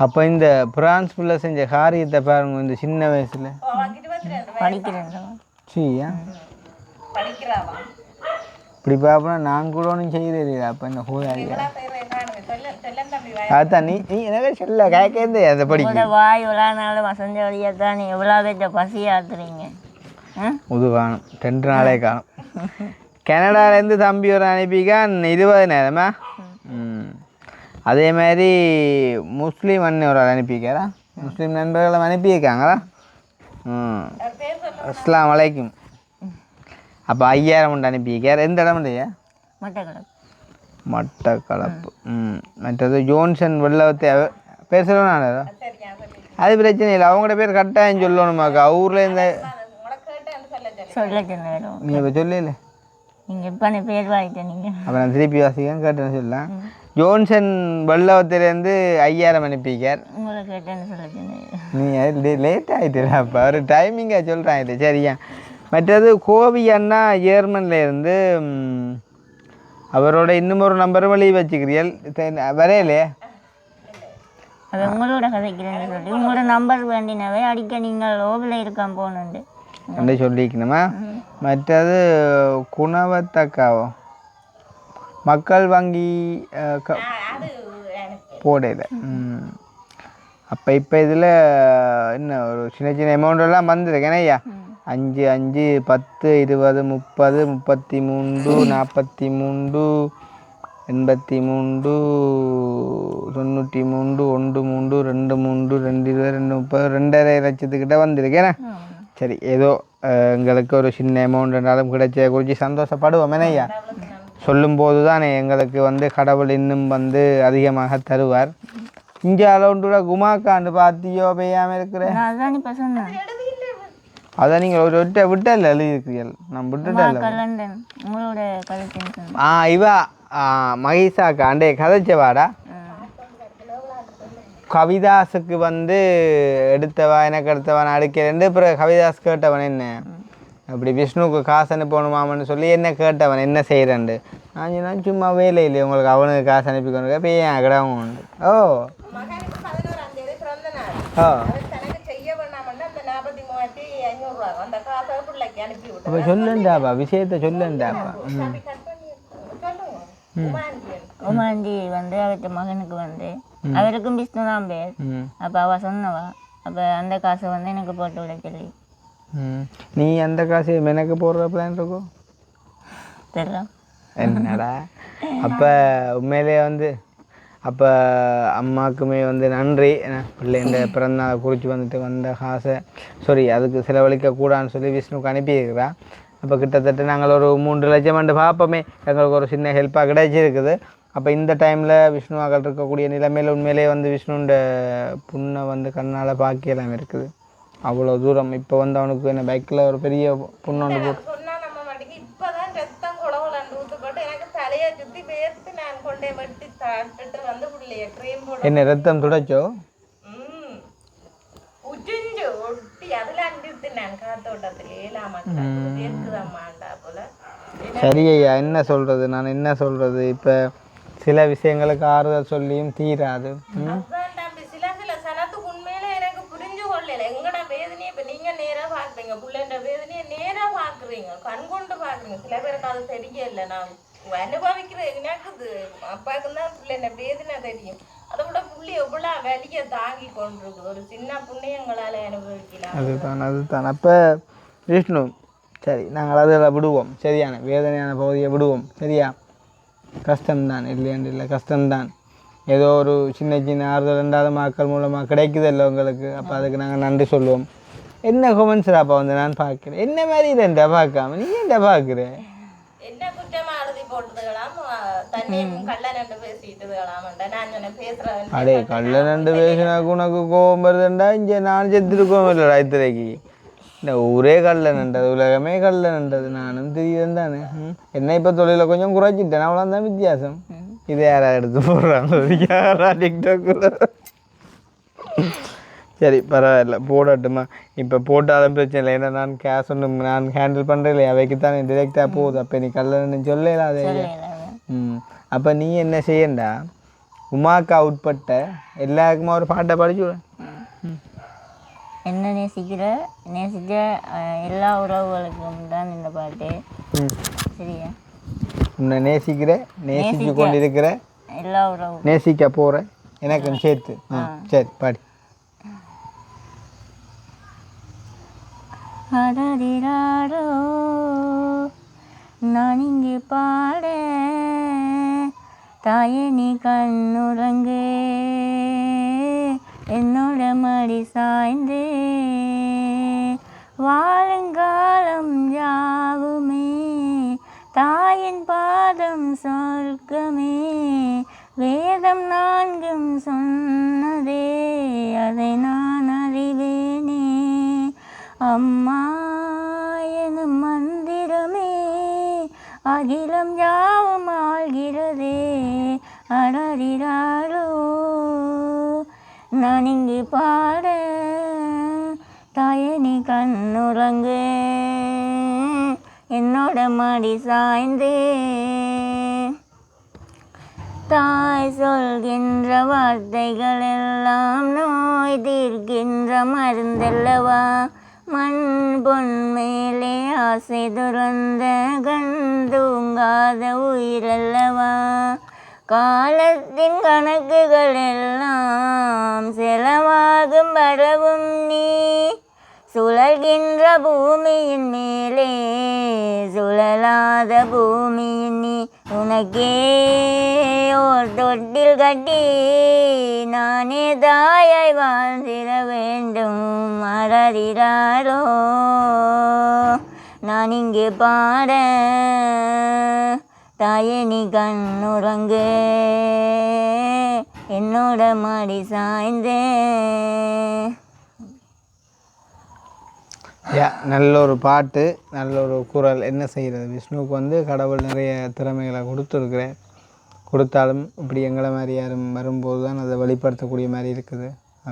அப்போ இந்த பிரான்ஸ் பிள்ளை செஞ்ச காரியத்தை பாருங்க, இந்த சின்ன வயசில் சரியா இப்படி பார்ப்போம்னா நான் கூட ஒன்றும் செய்யறது. அப்போ இந்த ஹோதாரியா அதான் நீ எனக்கு சொல்ல கேட்கறது அதை படிக்க வாய் எவ்வளோ நாள் வசந்த வழியாக தான் நீ எவ்வளோ பேர்த்த பசி ஆத்துறீங்க. இது காணும் 2 நாளே காணும். கனடாலேருந்து தம்பி ஒரு அனுப்பிக்கான் 20,000. அதே மாதிரி முஸ்லீம் அண்ணன் ஒரு அனுப்பிக்காரா, முஸ்லீம் நண்பர்களும் அனுப்பியிருக்காங்களா. அஸ்ஸலாமு அலைக்கும். அப்போ 5,000 உண்டு அனுப்பியிருக்கார். எந்த இடம் இல்லையா? மட்டக்களப்பு. மற்றது ஜோன்சன் வெள்ளவத்தை பேர் சொல்லணும், அது பிரச்சனை இல்லை. அவங்களோட பேர் கட்டாயம் சொல்லணுமாக்கா. ஊரில் இந்த நீங்கள் இப்போ சொல்லல நீங்கள் இப்போ பேர் வாங்கிட்டேன் நீங்கள். அப்போ நான் திருப்பி வாசிக்கிறேன் கேட்டேன்னு சொல்லலாம். ஜோன்சன் வெள்ளவத்திலேருந்து 5000 அனுப்பிக்கார். உங்களை கேட்டேன்னு சொல்லிட்டேன். நீ லேட் ஆகிட்டுப்பா ஒரு டைமிங்காக சொல்கிறேன் இது சரியா. மற்றது கோவி அண்ணா ஜெர்மன்லேருந்து அவரோட இன்னும் ஒரு நம்பர் வழி வச்சுக்கிறீர்கள் வரையிலே. அது உங்களோட கதைக்கிறேன்னு சொல்லி உங்களோட நம்பர் வேண்டினவே அடிக்க நீங்கள் ஓவில் இருக்கான் போகணுண்டு அப்படி சொல்லிக்கணுமா. மற்றது குணவத்தக்காவோ மக்கள் வங்கி போடையில். அப்போ இப்போ இதில் என்ன ஒரு சின்ன சின்ன அமௌண்டெல்லாம் வந்திருக்கேன் ஐயா. 5 5 10 20 30 33 43 83 93 1 3 2 3 2 20 2 30 2.5 லட்சத்துக்கிட்ட வந்திருக்கேண்ணே. சரி ஏதோ எங்களுக்கு ஒரு சின்ன அமௌண்ட்னாலும் கிடைச்ச குறித்து சந்தோஷப்படுவோம் ஐயா. சொல்லும்போது தான் எங்களுக்கு வந்து கடவுள் இன்னும் வந்து அதிகமாக தருவார். இங்கே அளவுண்டோட குமாக்காண்டு பார்த்தியோ பெய்யாமல் இருக்கிறேன். அதான் நீங்கள் ஒரு விட்டல எழுதியிருக்கிறீர்கள். நான் விட்டுட்டேன். இவா மகிஷாக்கா அண்டே கதைச்சவாடா கவிதாஸுக்கு வந்து எடுத்தவா எனக்கு எடுத்தவன் அடுக்கிறேன். அப்புறம் கவிதாஸ் கேட்டவன் என்ன அப்படி விஷ்ணுவுக்கு காசு அனுப்பணுமாமன்னு சொல்லி என்ன கேட்டவன் என்ன செய்கிறேன்ண்டு. நான் சும்மா வேலை இல்லை உங்களுக்கு அவனுக்கு காசு அனுப்பிக்கணும் இப்போ ஏன் கிடவும் உண்டு. ஓ ஓ அப்போ சொல்லுண்டாப்பா விஷயத்த சொல்லுண்டாப்பா. உமாண்டி வந்து அவர்கிட்ட மகனுக்கு வந்து அவருக்கும் விஷ்ணு தான் பேர். அப்போ அவள் சொன்னவா அப்போ அந்த காசை வந்து எனக்கு போட்டு விட சொல்லி. நீ அந்த காசு எனக்கு போடுற பிளான் இருக்கோ தெரியல என்னடா. அப்போ உண்மையிலே வந்து அப்போ அம்மாவுக்குமே வந்து நன்றி. பிள்ளைங்க பிறந்தநாள் குறித்து வந்துட்டு வந்த காசை அதுக்கு செலவழிக்கக்கூடாதுன்னு சொல்லி விஷ்ணுக்கு அனுப்பியிருக்கிறா. அப்போ கிட்டத்தட்ட நாங்கள் ஒரு 3 லட்சம் பார்ப்போமே எங்களுக்கு ஒரு சின்ன ஹெல்ப்பாக கிடைச்சிருக்குது. அப்போ இந்த டைமில் விஷ்ணுவாக்கள் இருக்கக்கூடிய நிலைமையில் உண்மையிலே வந்து விஷ்ணுண்ட புண்ணை வந்து கண்ணால் பாக்கியெல்லாம் இருக்குது. அவ்வளோ தூரம் இப்போ வந்து அவனுக்கு என்ன பைக்கில் ஒரு பெரிய புண்ணு ஒன்று போட்டு என்ன ரத்தம் துடைச்சோ சரி ஐயா. என்ன சொல்கிறது நான் என்ன சொல்கிறது. இப்போ சில விஷயங்களுக்கு ஆறுதல் சொல்லியும் தீராது. கண்கொண்டு பாக்குறீங்க சில பேருக்கு அது தெரியல. நான் அனுபவிக்கிறேன் எனக்கு அப்பாவுக்கு தான் பிள்ளை வேதனை தெரியும். அதை விட புள்ளி எவ்வளோ வலியை தாங்கி கொண்டிருக்குது. ஒரு சின்ன புண்ணியங்களால் அனுபவிக்கலாம். அதுதான் அப்போ விஷ்ணு சரி நாங்கள் அதில் விடுவோம். சரியான வேதனையான பகுதியை விடுவோம். சரியா கஷ்டம்தான் இல்லையாண்டு இல்லை கஷ்டம்தான். ஏதோ ஒரு சின்ன சின்ன ஆறுதல் 2வது மக்கள் மூலமாக கிடைக்குது இல்லை உங்களுக்கு. அப்போ அதுக்கு நாங்கள் நன்றி சொல்லுவோம். என்ன கொமெண்ட்ஸ்ராப்பா வந்து நான் பார்க்குறேன் என்ன மாதிரி இல்லைண்டா பார்க்காம நீ ஏன்டா பார்க்குற என்ன குற்றமா எழுதி போட்டதுகளாம் தண்ணியும் கள்ள நண்டு பேசிட்டுதுகளாம். நான் சொன்ன பேசுறேன் அடே கள்ள நண்டு பேசினாக்கு உனக்கு கோபம் வருதுண்டா. இங்கே நான் செத்துருக்கோம் இல்லை ராத்திரைக்கு. இந்த ஊரே கள்ள நண்டது உலகமே கள்ள நண்டது நானும் தெரியுதுன்னு தானே. என்ன இப்போ தொழிலை கொஞ்சம் குறைச்சிட்டேன் அவ்வளோதான் வித்தியாசம். இதை யாராவது எடுத்து போடுறாங்க யாரா டிக்டாக்குள்ள. சரி பரவாயில்ல போடட்டுமா. இப்போ போட்டாலும் பிரச்சனை இல்லை. ஏன்னா நான் கேஷ் ஒன்று நான் ஹேண்டில் பண்ணுறேன் இல்லையா அவைக்கு தானே டிரெக்டாக போகுது. அப்போ நீ கல்லன்னு சொல்லலாம் அதே. அப்போ நீ என்ன செய்யண்டா உமாக்கா உட்பட்ட எல்லாருக்குமா ஒரு பாட்டை படிச்சுடுவேன். என்ன நேசிச்ச எல்லா உறவுகளுக்கும் தான் இந்த பாட்டு. சரியா உன்னை நேசிச்சு கொண்டிருக்கிற எல்லா உறவு நேசிக்க போகிற எனக்கும் சேர்த்து. சரி பாடி. அடடிராரோ நான் இங்கே பாட தாயே நீ கண்ணுறங்கு என்னோட மடி சாய்ந்து வாழுங்காலம் யாவுமே தாயின் பாதம் சொர்க்கமே வேதம் 4ம் சொன்னதே அதை நான் அறிவேனே அம்மா எனும் மந்திரமே அகிலம் யாவும் ஆள்கிறதே அடறிராளோ நான் இங்கு பாட தாயே நீ கண்ணுறங்கு என்னோட மடி சாய்ந்தே தாய் சொல்கின்ற வார்த்தைகள் எல்லாம் நோய் தீர்க்கின்ற மருந்தல்லவா மண் பொன் மேலே ஆசை துறந்த கண் தூங்காத உயிரல்லவா காலத்தின் கணக்குகள் எல்லாம் செலவாகும் வரவும் நீ சுழல்கின்ற பூமியின் மேலே சுழலாத பூமியின் நீ உனக்கே ஓர் தொட்டில் கட்டி நானே தாயாய் வாழ்ந்திட வேண்டும் மறதிராரோ நான் இங்கே பாட தாயே நீ கண்ணுறங்கு என்னோட மடி சாய்ந்தே. நல்ல ஒரு பாட்டு, நல்ல ஒரு குரல். என்ன செய்கிறது, விஷ்ணுவுக்கு வந்து கடவுள் நிறைய திறமைகளை கொடுத்துருக்குறேன். கொடுத்தாலும் இப்படி எங்களை மாதிரி யாரும் வரும்போது தான் அதை வெளிப்படுத்தக்கூடிய மாதிரி இருக்குது.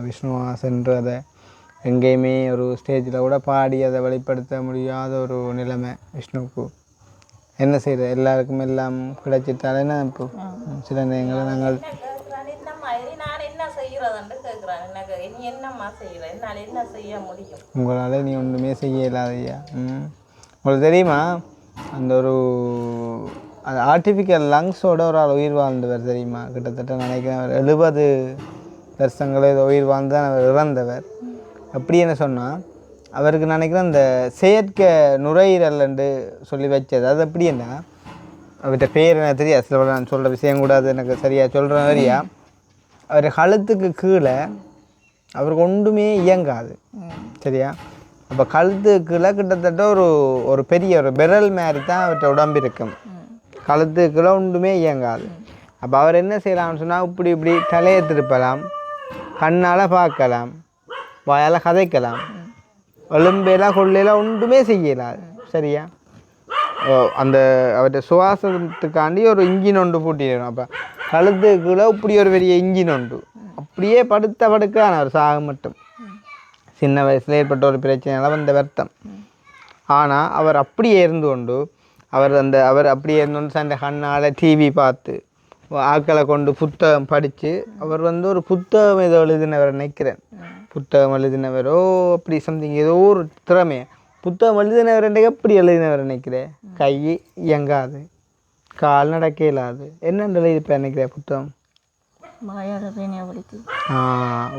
விஷ்ணுவா சென்று அதை எங்கேயுமே ஒரு ஸ்டேஜில் கூட பாடி அதை வெளிப்படுத்த முடியாத ஒரு நிலைமை விஷ்ணுவுக்கு. என்ன செய்கிறது, எல்லாருக்கும் எல்லாம் கிடைச்சிட்டாலேன்னா இப்போ சில நேரங்களில் நாங்கள் உங்களால் நீ ஒன்றுமே செய்ய இல்லாதையா. உங்களுக்கு தெரியுமா, அந்த ஒரு அந்த ஆர்டிஃபிஷியல் லங்ஸோட ஒரு ஆள் உயிர் வாழ்ந்தவர் தெரியுமா? கிட்டத்தட்ட நினைக்கிறேன் 70 வருஷங்களே உயிர் வாழ்ந்து தான் அவர் இறந்தவர். அப்படி என்ன சொன்னால், அவருக்கு நினைக்கிறேன் அந்த செயற்கை நுரையீரல்ண்டு சொல்லி வச்சது. அது அப்படி என்ன, அவர்கிட்ட பேர் எனக்கு தெரியாது, சில நான் சொல்கிற விஷயம் கூட அது எனக்கு சரியாக சொல்கிறேன் வரியா. அவர் கழுத்துக்கு கீழே அவருக்கு ஒன்றுமே இயங்காது சரியா. அப்போ கழுத்துக்கு கீழே கிட்டத்தட்ட ஒரு பெரிய ஒரு விரல் மாதிரி தான் அவர்கிட்ட உடம்பு இருக்கும். கழுத்துக்கு கீழே ஒன்றுமே இயங்காது. அப்போ அவர் என்ன செய்யலாம்னு சொன்னால், இப்படி தலையை திருப்பலாம், கண்ணால் பார்க்கலாம், வாயால் கதைக்கலாம், எலும்பெல்லாம் கொள்ளையெல்லாம் ஒன்றுமே செய்யலாது சரியா. அந்த அவர்கிட்ட சுவாசத்துக்காண்டி ஒரு இன்ஜின் ஒன்று பூட்டிடணும். அப்போ கழுத்துக்குள்ளே இப்படி ஒரு பெரிய இன்ஜின் ஒன்று அப்படியே படுக்கான அவர் சாக மட்டும். சின்ன வயசில் ஏற்பட்ட ஒரு பிரச்சனையால் வந்த வருத்தம். ஆனால் அவர் அப்படியே இருந்து கொண்டு அவர் அப்படியே இருந்து அந்த கண்ணால் டிவி பார்த்து ஆக்களை கொண்டு புத்தகம் படித்து அவர் வந்து ஒரு புத்தகம் ஏதோ எழுதினவர் நினைக்கிறேன். புத்தகம் எழுதினவரோ அப்படி சம்திங் ஏதோ ஒரு திறமையை புத்தகம் எழுதினவர் எப்படி எழுதினவர் நினைக்கிறேன். கை இயங்காது, கால் நடக்க இயலாது. என்னென்று எழுதிப்பேன் நினைக்கிறேன் புத்தகம்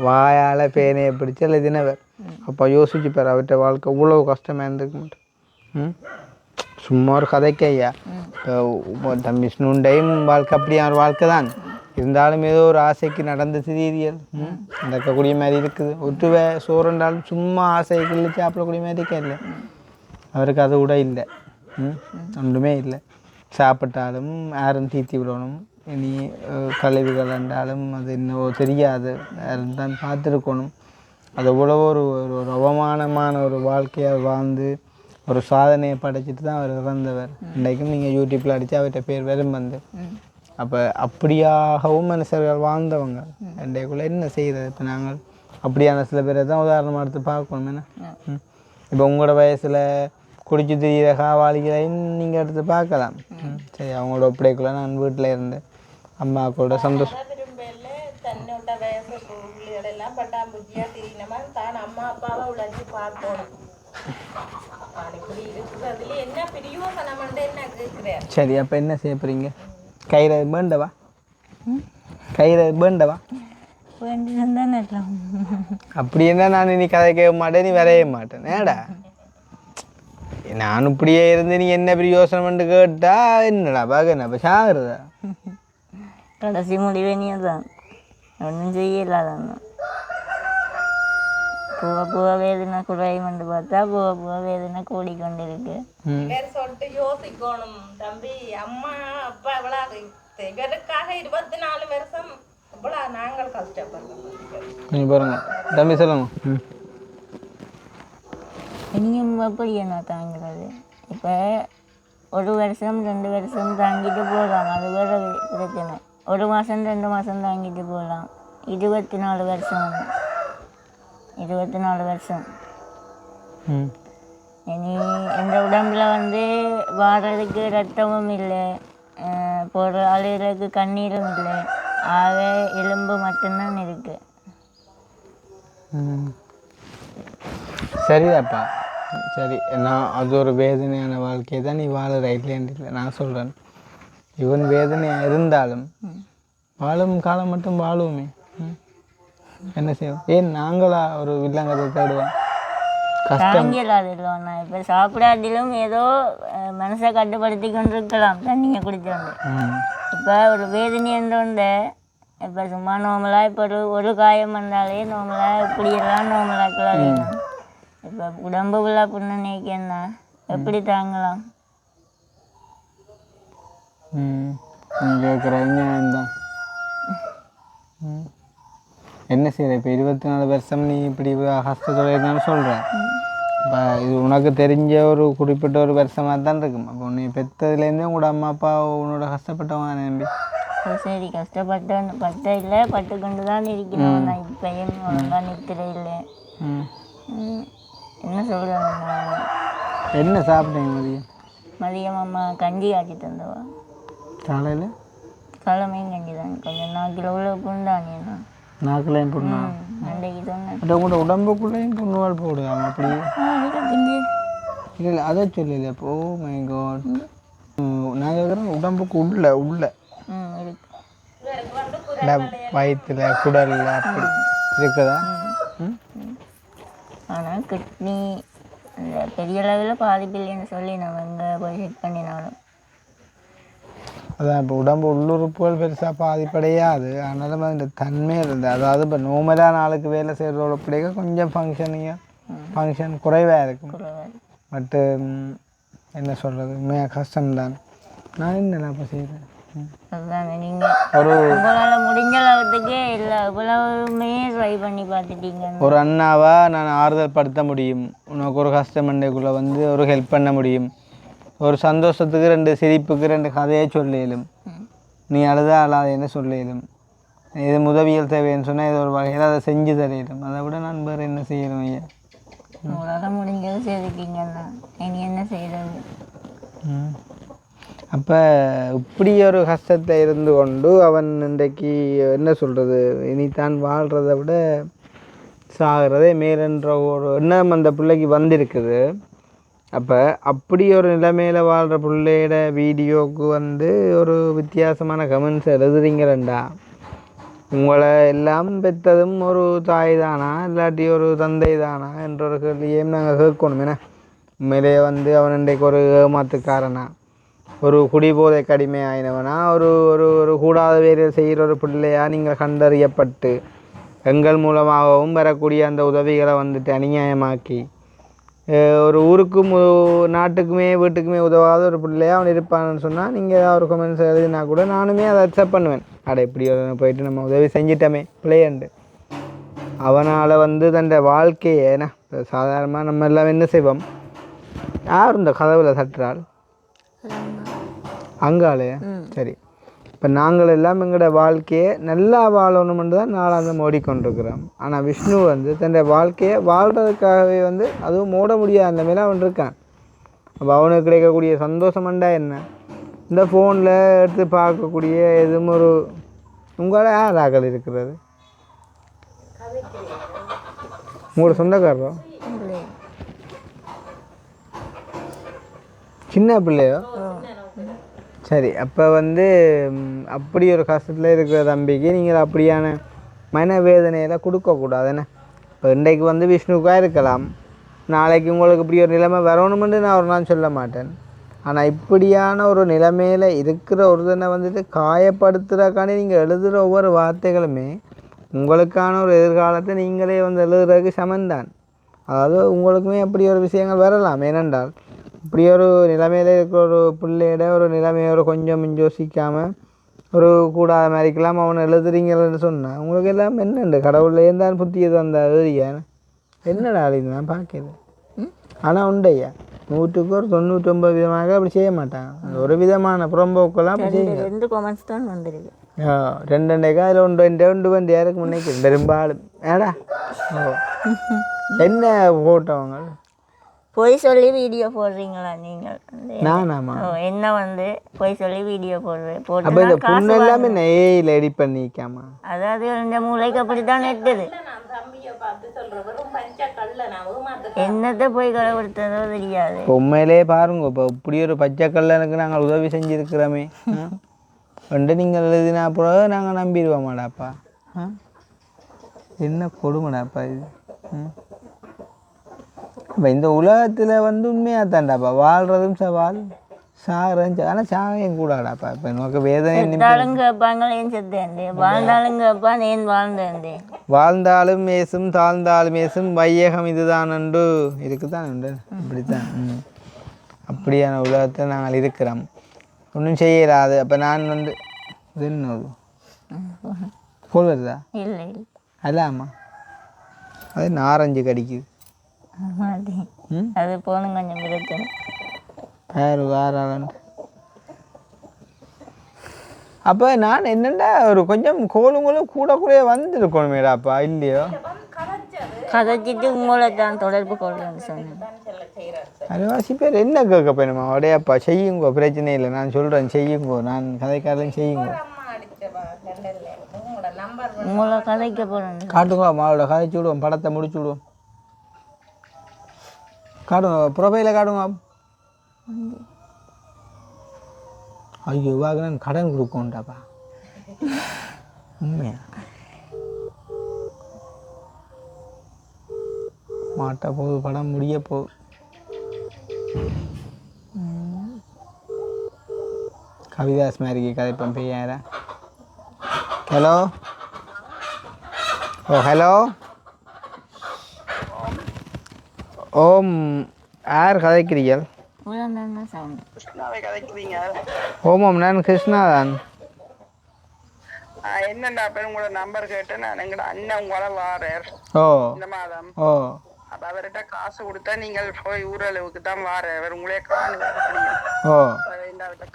வாயால் பேனையை பிடிச்சி எழுதினவர். அப்போ யோசிச்சுப்பார், அவர்கிட்ட வாழ்க்கை இவ்வளோ கஷ்டமாக இருந்துக்க மாட்டேன். சும்மா ஒரு கதைக்கு ஐயா. தம்பி விஷ்ணுண்டையும் வாழ்க்கை அப்படியான ஒரு வாழ்க்கை தான் இருந்தாலும் ஏதோ ஒரு ஆசைக்கு நடந்த சீரியல் நடக்கக்கூடிய மாதிரி இருக்குது. ஒற்றுவே சோறுண்டாலும் சும்மா ஆசை கிள்ளி சாப்பிடக்கூடிய மாதிரி இருக்கா இல்லை. அவருக்கு அது கூட இல்லை, ஒன்றுமே இல்லை. சாப்பிட்டாலும் யாரும் தீத்தி விடணும், இனி கழிவுகள் என்றாலும் அது இன்னும் தெரியாது, யாரும் தான் பார்த்துருக்கணும். அது இவ்வளோ ஒரு அவமானமான ஒரு வாழ்க்கையை வாழ்ந்து ஒரு சாதனையை படைச்சிட்டு தான் அவர் இறந்தவர். இன்றைக்கும் நீங்கள் யூடியூப்பில் அடித்து அவர்கிட்ட பேர் வெறும் வந்து. அப்போ அப்படியாகவும் மனுஷர்கள் வாழ்ந்தவங்க இன்றைக்குள்ளே என்ன செய்கிறது. இப்போ நாங்கள் அப்படியான சில பேரை தான் உதாரணமாக எடுத்து பார்க்கணும். என்ன இப்போ உங்களோட வயசில் குடிச்சு தெரிகிற காவாளிகளையும் நீங்கள் எடுத்து பார்க்கலாம். சரி, அவங்களோட ஒப்படைக்குள்ள நான் வீட்டில் இருந்தேன், அம்மாக்களோட சந்தோஷம். தன்னோட வயசு பிள்ளைகளெல்லாம் பட்டாம்பூச்சியாக திரினமா தான் அம்மா அப்பாவை உழைச்சி பார்க்கணும். என்ன பிரியோசனம் என்ன கேட்குறேன். சரி, அப்போ என்ன செய்ய போகிறீங்க? கயிறு வேண்டவா? கயிறு வேண்டவா? அப்படி என்ன நான் நீ கதை கேட்க மாட்டேன், நீ வரைய மாட்டேன். ஏடா நான் இப்படியே இருந்து நீ என்ன பிரயோசனம் கேட்டா என்னடா பாக்க என்ன சாகுறதா? கடைசி முடிவே நீ தான் ஒன்றும் செய்யலாதான். போக வேதனை குறையுமென்று பார்த்தா போக வேதனை கூடிக்கொண்டிருக்கு. சொல்லிட்டு யோசிக்கணும் தம்பி. அம்மா அப்பா இவ்வளவு இவருக்காக 24 வருஷம் இவ்வளவு நாங்கள் கஷ்டப்படுறோம். பாருங்க தம்பி சொல்லுங்க. இனியும் எப்படி என்ன தாங்கிறது? இப்போ 1 வருஷம் 2 வருஷம் தாங்கிட்டு போகலாம். அது வேறு பிரச்சனை. 1 மாதம் 2 மாதம் தாங்கிட்டு போகலாம். 24 வருஷம் 24 வருஷம். இனி இந்த உடம்புல வந்து வாரதுக்கு ரத்தமும் இல்லை, போகிற அழுகிறதுக்கு கண்ணீரும் இல்லை, ஆக எலும்பு மட்டும்தான் இருக்கு. சரிதாப்பா, சரி. நான் அது ஒரு வேதனையான வாழ்க்கையை தான் நீ வாழ ரைட்லேன்னு நான் சொல்கிறேன். இவன் வேதனையாக இருந்தாலும் வாழும் காலம் மட்டும் வாழுவோமே. என்ன செய்வோம்? ஏன் நாங்களா ஒரு வில்லங்கத்தை தேடுவோம்? தாங்கியலாது இல்லைண்ணா. இப்போ சாப்பிடாட்டிலும் ஏதோ மனசை கட்டுப்படுத்தி கொண்டிருக்கலாம் தண்ணியை குடித்தோண்டு. இப்போ ஒரு வேதனை என்றோண்டு இப்போ சும்மா நோமலாக இப்போ ஒரு காயம் வந்தாலே நோமலாக இப்படியெல்லாம் நோமலாக்கலாம். இப்போ உடம்புக்குள்ளே புண்ணு நீக்கன்னா எப்படி தாங்கலாம்? கேட்குறீங்க தான். என்ன செய்யற? இப்போ 24 வருஷம் நீ இப்படி கஷ்டத்தோட இருந்தாலும் சொல்கிறேன். இப்போ இது உனக்கு தெரிஞ்ச ஒரு குறிப்பிட்ட ஒரு வருஷமாக தான் இருக்கும். அப்போ நீ பெற்றதுலேருந்தே உங்களோட அம்மா அப்பா உன்னோட கஷ்டப்பட்டவங்க நம்பி. சரி, பட்ட இல்லை, பட்டு கொண்டு தான் இருக்கணும். நான் இப்பயும் ஒழுங்காக நிற்கிற இல்லை. என்ன சொல்கிறேன்? என்ன சாப்பிட்டீங்க மதியம்? மதியம் அம்மா கஞ்சி ஆக்கி தந்தவா. காலையில் காலமையும் கஞ்சி தான். கொஞ்சம் 4 கிலோ உள்ள புண்ணானியா? 4 கிலோயும் புண்ணா? அன்றைக்கு சொன்னேன். உங்களோட உடம்புக்குள்ளேயும் புண்ணுவால் போடுவாங்க அப்படி? இல்லை அதை சொல்லல. இப்போ மை காட், நான் கேட்குறேன் உடம்புக்கு உள்ள வயிற்றுல குடலில் அப்படி இருக்குதா? ஆனால் கிட்னி இந்த பெரிய அளவில் பாதிப்பு இல்லைன்னு சொல்லி நம்ம எங்கே போய் செக் பண்ணினாலும் அதான் இப்போ உடம்பு உள்ளுறுப்புகள் பெருசாக பாதிப்படையாது. ஆனாலும் இந்த தன்மை இருந்தது. அதாவது இப்போ நோமலாக நாளுக்கு வேலை செய்கிறதோட பிள்ளைங்க கொஞ்சம் ஃபங்க்ஷன் குறைவாக இருக்கும். பட்டு என்ன சொல்கிறது, உண்மையாக கஷ்டம்தான். நான் என்ன இப்போ செய்கிறேன்? அதுதாங்க, நீங்கள் ஒரு உங்களால் முடிஞ்ச அளவுக்கு இல்லை இவ்வளவுமே ட்ரை பண்ணி பார்த்துட்டீங்க. ஒரு அண்ணாவா நான் ஆறுதல் படுத்த முடியும். உனக்கு ஒரு கஷ்டமண்டைக்குள்ளே வந்து ஒரு ஹெல்ப் பண்ண முடியும். ஒரு சந்தோஷத்துக்கு 2 சிரிப்புக்கு 2 கதையை சொல்லிடும். நீ அழுதாலாதேன்னு சொல்லிடும். இது உதவிகள் தேவைன்னு சொன்னால் இது ஒரு வகையில் அதை செஞ்சு தரையிடும். அதை விட நான் வேறு என்ன செய்யணும் ஐயா? உங்களால் முடிஞ்சது செய்திருக்கீங்கண்ணா, இனி என்ன செய்கிறது? அப்போ இப்படி ஒரு கஷ்டத்தை இருந்து கொண்டு அவன் இன்றைக்கு என்ன சொல்கிறது, இனித்தான் வாழ்கிறத விட சாகிறதே மேலென்ற ஒரு எண்ணம் அந்த பிள்ளைக்கு வந்திருக்குது. அப்போ அப்படி ஒரு நிலைமையில் வாழ்கிற பிள்ளையோட வீடியோவுக்கு வந்து ஒரு வித்தியாசமான கமெண்ட்ஸ் எழுதுறீங்களா? உங்களை எல்லாம் பெற்றதும் ஒரு தாய் தானா இல்லாட்டி ஒரு தந்தை தானா என்ற ஒரு கேள்வியையும் நாங்கள் கேட்கணும். ஏன்னா உண்மையிலேயே வந்து அவன் இன்றைக்கு ஒரு ஏமாத்துக்காரனா, ஒரு குடிபோதை கடிமை ஆயினவனா, ஒரு ஒரு ஒரு கூடாத வேலையில் செய்கிற ஒரு பிள்ளையா நீங்கள் கண்டறியப்பட்டு எங்கள் மூலமாகவும் வரக்கூடிய அந்த உதவிகளை வந்துட்டு அநியாயமாக்கி ஒரு ஊருக்கும் நாட்டுக்குமே வீட்டுக்குமே உதவாத ஒரு பிள்ளையா அவன் இருப்பான்னு சொன்னால் நீங்கள் ஏதாவது ஒரு கமெண்ட்ஸ் எழுதினா கூட நானுமே அதை அக்செப்ட் பண்ணுவேன். அட இப்படி போயிட்டு நம்ம உதவி செஞ்சிட்டோமே பிள்ளையண்டு. அவனால் வந்து தன் வாழ்க்கையை ஏன்னா சாதாரணமாக நம்ம எல்லாம் என்ன செய்வோம், யார் இந்த கதவுல தட்டுறாள் அங்காலே சரி. இப்போ நாங்கள் எல்லாம் எங்களோட வாழ்க்கையை நல்லா வாழணுமென்று தான் நாளாந்தம் ஓடிக்கொண்டிருக்கிறோம். ஆனால் விஷ்ணு வந்து தன் வாழ்க்கையை வாழ்கிறதுக்காகவே வந்து அதுவும் ஓட முடியாத அந்த மேலே அவன் இருக்கான். அப்போ அவனுக்கு கிடைக்கக்கூடிய சந்தோஷமண்டா என்ன? இந்த ஃபோனில் எடுத்து பார்க்கக்கூடிய எதுவும் ஒரு உங்களால் யார் ஆக்கள் இருக்கிறது? உங்களோட சொந்தக்காரரோ சின்ன பிள்ளையோ? சரி. அப்போ வந்து அப்படி ஒரு கஷ்டத்தில் இருக்கிற தம்பிக்கு நீங்கள் அப்படியான மனவேதனையில் கொடுக்கக்கூடாதுன்னு. இப்போ இன்றைக்கு வந்து விஷ்ணுக்காக இருக்கலாம், நாளைக்கு உங்களுக்கு இப்படி ஒரு நிலைமை வரணுமென்று நான் ஒரு நாள் சொல்ல மாட்டேன். ஆனால் இப்படியான ஒரு நிலைமையில் இருக்கிற ஒருத்தனை வந்துட்டு காயப்படுத்துகிறக்காண்டி நீங்கள் எழுதுகிற ஒவ்வொரு வார்த்தைகளுமே உங்களுக்கான ஒரு எதிர்காலத்தை நீங்களே வந்து எழுதுறதுக்கு சமந்தான். அதாவது உங்களுக்குமே அப்படி ஒரு விஷயங்கள் வரலாம். ஏனென்றால் இப்படி ஒரு நிலைமையில் இருக்கிற ஒரு பிள்ளையிட ஒரு நிலைமையோட கொஞ்சம் யோசிக்காமல் ஒரு கூடாத மாதிரிக்கெல்லாம் அவனை எழுதுறீங்கன்னு சொன்னான். உங்களுக்கு எல்லாம் என்னண்டு கடவுள் ஏந்தான் புத்தியது அந்த எழுதியான்னு என்னடா அழிந்து நான் பார்க்கல. ஆனால் உண்டையா 100க்கு ஒரு 99 விதமாக அப்படி செய்ய மாட்டாங்க. அந்த ஒரு விதமான புறம்போக்கெல்லாம் அப்படி செய்யுங்க. 2 கமெண்ட்ஸ் தான் வந்திருக்கு. 2 அதில் 1 வண்டி யாருக்கு முன்னைக்கு பெரும்பாலும் ஏடா என்ன போட்டவங்க பொய் சொல்லி வீடியோ போடுறீங்களா நீங்கள்? நானாமா என்ன வந்து பொய் சொல்லி வீடியோ போடுறேன் அப்போ இந்த போட்டு பொண்ணு எல்லாமே ஏஐயில் எடிட் பண்ணிக்காமா? அதாவது இந்த மூளைக்கு அப்படித்தான் நெட்டுது. நான் தம்பியை பார்த்து சொல்றேன் வெறும் பஞ்ச கல்ல நான் ஏமாத்த என்னத்தை போய் கலவடுத்ததோ தெரியாது. உண்மையிலே பாருங்க, இப்போ இப்படி ஒரு பச்சை கல்லனுக்கு நாங்கள் உதவி செஞ்சுருக்கிறோமே வந்து நீங்கள் எழுதினா அப்புறம் நாங்கள் நம்பிடுவோமாடாப்பா. என்ன கொடுமைடாப்பா இது. இப்போ இந்த உலகத்தில் வந்து உண்மையாக தாண்டாப்பா வாழ்கிறதும் சவால், சாகிறதும் ஆனால் சாகையும் கூடாடாப்பா. இப்போ நமக்கு வேதனை செத்தாலும் கேட்பாங்க ஏன் செத்தேன்டே, வாழ்ந்தாலும் கேட்பான் ஏன் வாழ்ந்தேன்டே. வாழ்ந்தாலும் மேசும் தாழ்ந்தாலும் மேசும் வையகம் இதுதான் உண்டு இருக்குதான் உண்டு இப்படித்தான். அப்படியான உலகத்தில் நாங்கள் இருக்கிறோம், ஒன்றும் செய்யலாது. அப்போ நான் வந்து இது என்ன போல் வருதா? இல்லை இல்லை அல்லாமா அது நாரஞ்சு கடிக்குது. அது போகணும் கொஞ்சம் பிரச்சனை. வேறு அப்போ நான் என்னென்னா ஒரு கொஞ்சம் கோளுங்களும் கூட வந்துருக்கணும் மேடாப்பா இல்லையோ? கதைச்சிட்டு உங்களை தான் தொடர்பு கொள்றேன்னு சொன்னேன். அரைவாசி பேர் என்ன கேட்க போயணுமா? உடையாப்பா செய்யுங்கோ, பிரச்சனை இல்லை, நான் சொல்கிறேன் செய்யுங்கோ, நான் கதைக்காரன் செய்யுங்கோ. உங்களை கதைக்க போகிறேன் காட்டுங்க, மாவோட கதைச்சி விடுவோம், படத்தை முடிச்சு விடுவோம். காட்டுங்க, ப்ரொஃபைலை காட்டுங்க. ஐயோ வாங்க கடன் கொடுக்கோண்டாப்பா உண்மையா மாட்ட போகுது, படம் முடிய போகுது. கவிதாஸ் மாதிரிக்கு கதைப்பேன் பையன். ஹலோ ஹலோ ஓம் யார் கதைக்கிறீர்கள்? ஓமம் நான் கிருஷ்ணா தான். என்னண்டா பேர் உங்களோட நம்பர் கேட்டு நான் எங்கட அண்ணன் உங்களை வாரேன் இந்த மாதம். அப்ப அவர்கிட்ட காசு கொடுத்தா நீங்கள் போய் ஊரளவுக்கு தான் வார அவர் உங்களே